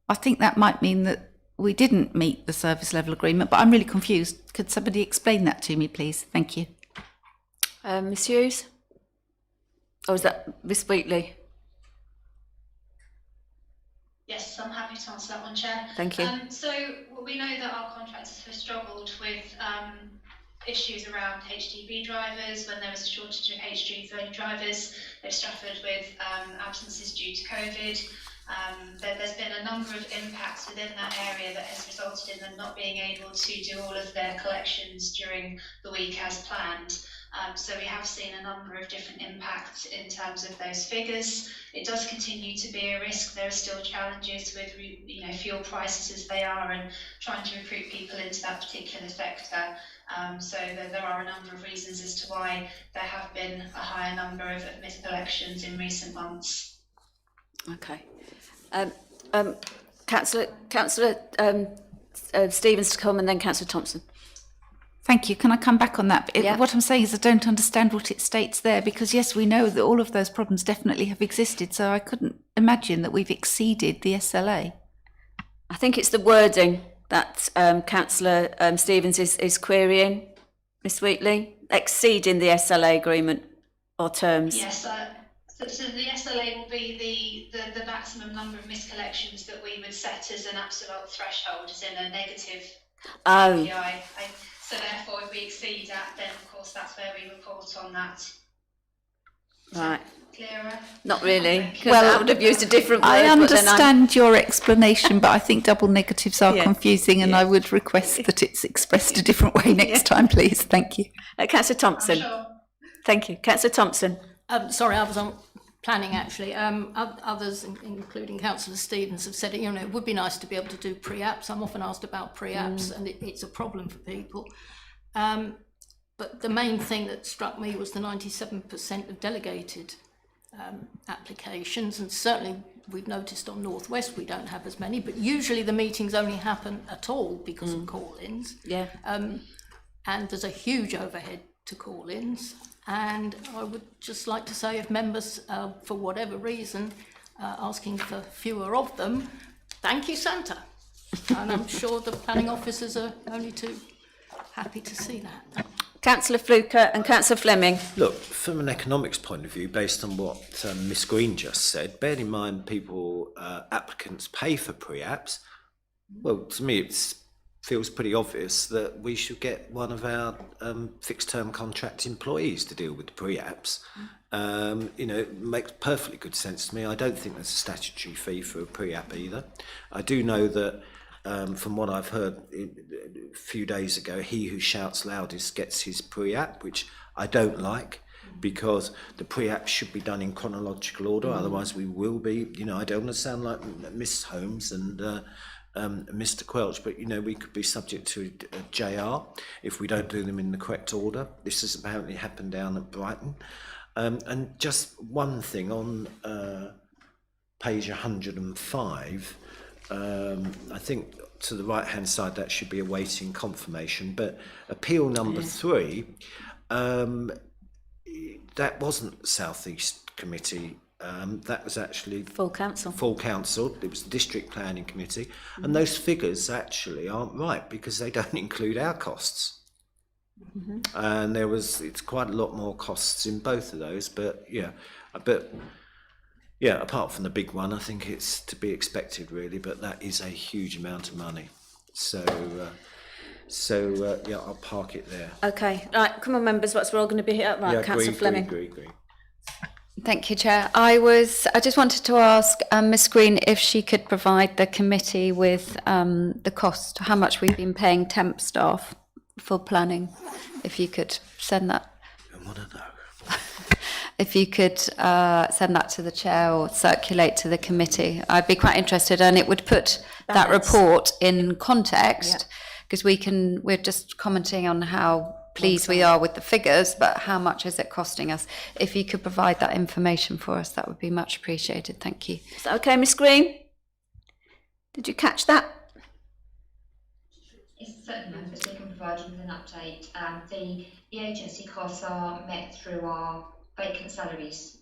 I think that might mean that we didn't meet the service level agreement, but I'm really confused. Could somebody explain that to me, please? Thank you. Ms Hughes? Or is that Miss Wheatley? Yes, I'm happy to answer that one, Chair. Thank you. So we know that our contractors have struggled with issues around HGV drivers. When there was a shortage of HGV drivers, they've suffered with absences due to COVID. There's been a number of impacts within that area that has resulted in them not being able to do all of their collections during the week as planned. So we have seen a number of different impacts in terms of those figures. It does continue to be a risk. There are still challenges with fuel prices as they are, and trying to recruit people into that particular sector. So there are a number of reasons as to why there have been a higher number of miscollections in recent months. Okay. Councillor Stevens to come, and then Councillor Thompson. Thank you. Can I come back on that? Yeah. What I'm saying is I don't understand what it states there, because yes, we know that all of those problems definitely have existed, so I couldn't imagine that we've exceeded the SLA. I think it's the wording that Councillor Stevens is querying, Ms Wheatley, exceeding the SLA agreement or terms. Yes, so the SLA will be the maximum number of miscollections that we would set as an absolute threshold, as in a negative KPI. So therefore, if we exceed that, then of course that's where we report on that. Right. Clearer? Not really. Okay. Well, I would have used a different word. I understand your explanation, but I think double negatives are confusing, and I would request that it's expressed a different way next time, please. Thank you. Councillor Thompson. Sure. Thank you. Councillor Thompson. Sorry, I was on planning actually. Others, including Councillor Stevens, have said it would be nice to be able to do pre-apps. I'm often asked about pre-apps, and it's a problem for people. But the main thing that struck me was the 97% of delegated applications, and certainly we've noticed on North West we don't have as many, but usually the meetings only happen at all because of call-ins. Yeah. And there's a huge overhead to call-ins. And I would just like to say, if members, for whatever reason, asking for fewer of them, thank you, Santa. And I'm sure the planning officers are only too happy to see that. Councillor Fluker and Councillor Fleming. Look, from an economics point of view, based on what Miss Green just said, bearing in mind applicants pay for pre-apps, well, to me it feels pretty obvious that we should get one of our fixed-term contract employees to deal with the pre-apps. It makes perfectly good sense to me. I don't think there's a statutory fee for a pre-app either. I do know that from what I've heard a few days ago, he who shouts loudest gets his pre-app, which I don't like, because the pre-app should be done in chronological order. Otherwise we will be, I don't want to sound like Miss Holmes and Mr. Quelch, but we could be subject to a JR if we don't do them in the correct order. This has apparently happened down at Brighton. And just one thing on page 105, I think to the right hand side that should be awaiting confirmation, but appeal number 3, that wasn't South East Committee. That was actually full council. It was the District Planning Committee, and those figures actually aren't right because they don't include our costs. And it's quite a lot more costs in both of those, but apart from the big one, I think it's to be expected really, but that is a huge amount of money. So I'll park it there. Okay, right, come on members, we're all going to be here. Right, Councillor Fleming. Agree. Thank you, Chair. I just wanted to ask Ms Green if she could provide the committee with the cost, how much we've been paying temp staff for planning. If you could send that. I want to know. If you could send that to the chair or circulate to the committee, I'd be quite interested, and it would put that report in context, because we're just commenting on how pleased we are with the figures, but how much is it costing us? If you could provide that information for us, that would be much appreciated. Thank you. Is that okay, Miss Green? Did you catch that? Yes, certainly, members, we can provide you with an update. The agency costs are met through our vacant salaries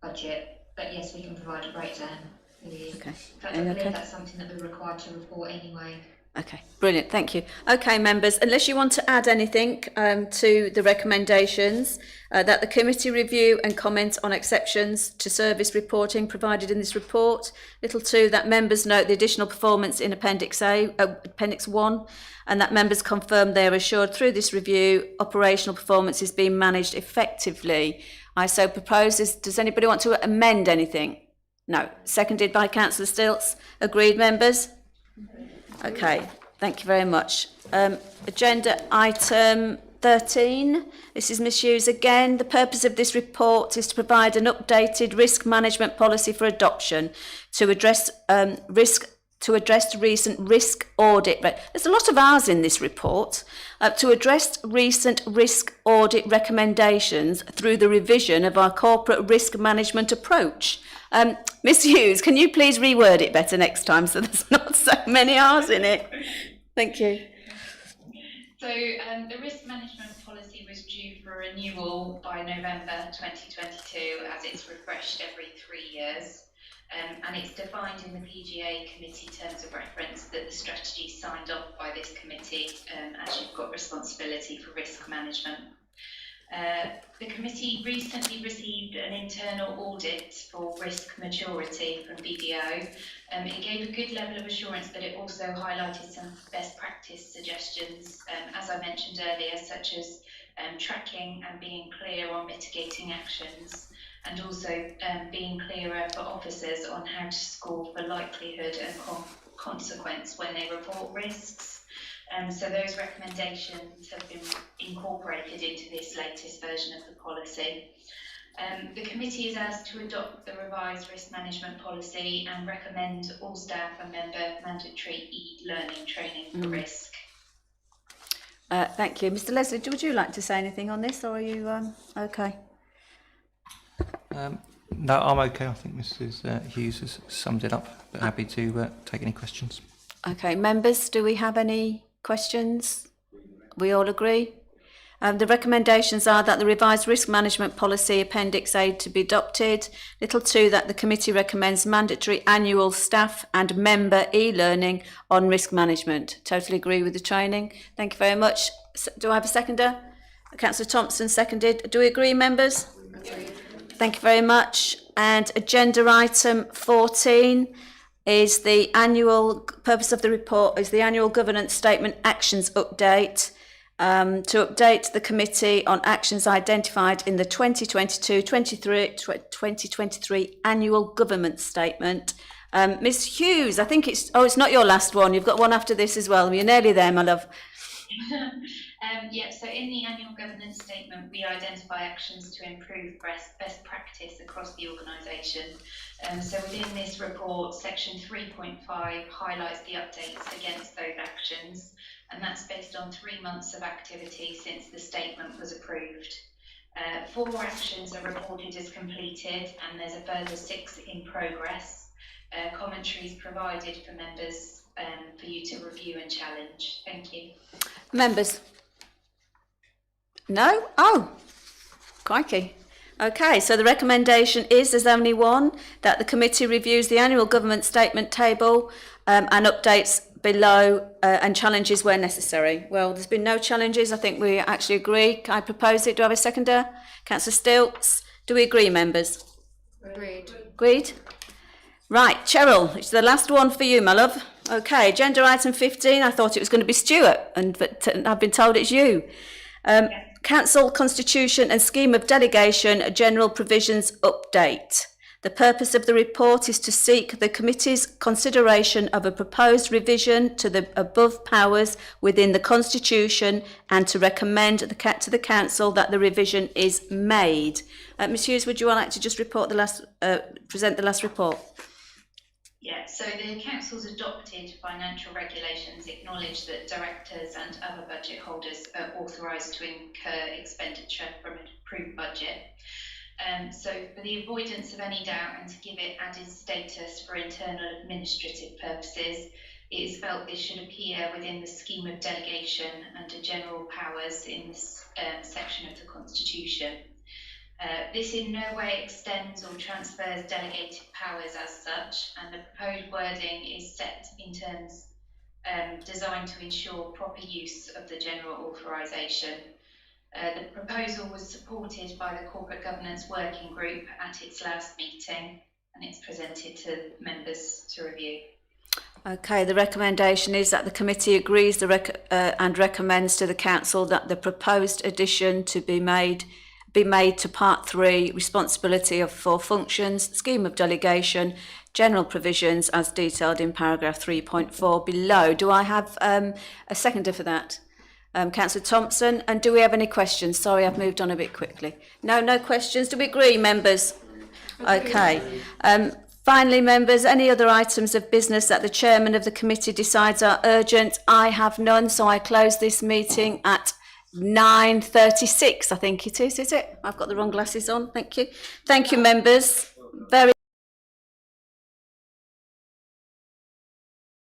budget, but yes, we can provide a breakdown for you. Okay. In fact, I believe that's something that we're required to report anyway. Okay, brilliant, thank you. Okay, members, unless you want to add anything to the recommendations, that the committee review and comment on exceptions to service reporting provided in this report. Little 2, that members note the additional performance in Appendix 1, and that members confirm they are assured through this review operational performance is being managed effectively. I so propose. Does anybody want to amend anything? No. Seconded by Councillor Stilts. Agreed, members? Okay, thank you very much. Agenda item 13. This is Ms Hughes again. The purpose of this report is to provide an updated risk management policy for adoption to address recent risk audit. There's a lot of R's in this report. To address recent risk audit recommendations through the revision of our corporate risk management approach. Ms Hughes, can you please reword it better next time so there's not so many R's in it? Thank you. So the risk management policy was due for renewal by November 2022 as it's refreshed every 3 years. And it's defined in the PGA committee terms of reference that the strategy is signed off by this committee as you've got responsibility for risk management. The committee recently received an internal audit for risk maturity from BDO. It gave a good level of assurance, but it also highlighted some best practice suggestions, as I mentioned earlier, such as tracking and being clear on mitigating actions, and also being clearer for officers on how to score for likelihood and consequence when they report risks. So those recommendations have been incorporated into this latest version of the policy. The committee is asked to adopt the revised risk management policy and recommend all staff and member mandatory e-learning training for risk. Thank you. Mr Leslie, would you like to say anything on this, or are you okay? No, I'm okay. I think Mrs Hughes has summed it up, but happy to take any questions. Okay, members, do we have any questions? We all agree? The recommendations are that the revised risk management policy Appendix A to be adopted. Little 2, that the committee recommends mandatory annual staff and member e-learning on risk management. Totally agree with the training. Thank you very much. Do I have a seconder? Councillor Thompson seconded. Do we agree, members? Thank you very much. And agenda item 14 is the annual purpose of the report is the annual governance statement actions update. To update the committee on actions identified in the 2022-2023 annual government statement. Ms Hughes, I think it's not your last one. You've got one after this as well. You're nearly there, my love. So in the annual governance statement, we identify actions to improve best practice across the organisation. So within this report, section 3.5 highlights the updates against those actions, and that's based on 3 months of activity since the statement was approved. 4 actions are reported as completed, and there's a further 6 in progress. Commentaries provided for members for you to review and challenge. Thank you. Members? No? Oh, crikey. Okay, so the recommendation is, there's only one, that the committee reviews the annual government statement table and updates below and challenges where necessary. Well, there's been no challenges. I think we actually agree. Can I propose it? Do I have a seconder? Councillor Stilts. Do we agree, members? Agreed. Agreed? Right, Cheryl, it's the last one for you, my love. Okay, agenda item 15. I thought it was going to be Stuart, but I've been told it's you. Council Constitution and Scheme of Delegation General Provisions Update. The purpose of the report is to seek the committee's consideration of a proposed revision to the above powers within the Constitution and to recommend to the Council that the revision is made. Ms Hughes, would you like to just present the last report? Yeah, so the Council's adopted financial regulations acknowledge that directors and other budget holders are authorised to incur expenditure from an approved budget. So for the avoidance of any doubt and to give it added status for internal administrative purposes, it is felt this should appear within the scheme of delegation under general powers in this section of the Constitution. This in no way extends or transfers delegated powers as such, and the proposed wording is set in terms designed to ensure proper use of the general authorisation. The proposal was supported by the Corporate Governance Working Group at its last meeting, and it's presented to members to review. Okay, the recommendation is that the committee agrees and recommends to the Council that the proposed addition to be made to Part 3, responsibility for functions, scheme of delegation, general provisions as detailed in paragraph 3.4 below. Do I have a seconder for that? Councillor Thompson. And do we have any questions? Sorry, I've moved on a bit quickly. No questions. Do we agree, members? Okay. Finally, members, any other items of business that the chairman of the committee decides are urgent? I have none, so I close this meeting at 9:36, I think it is it? I've got the wrong glasses on. Thank you. Thank you, members. Very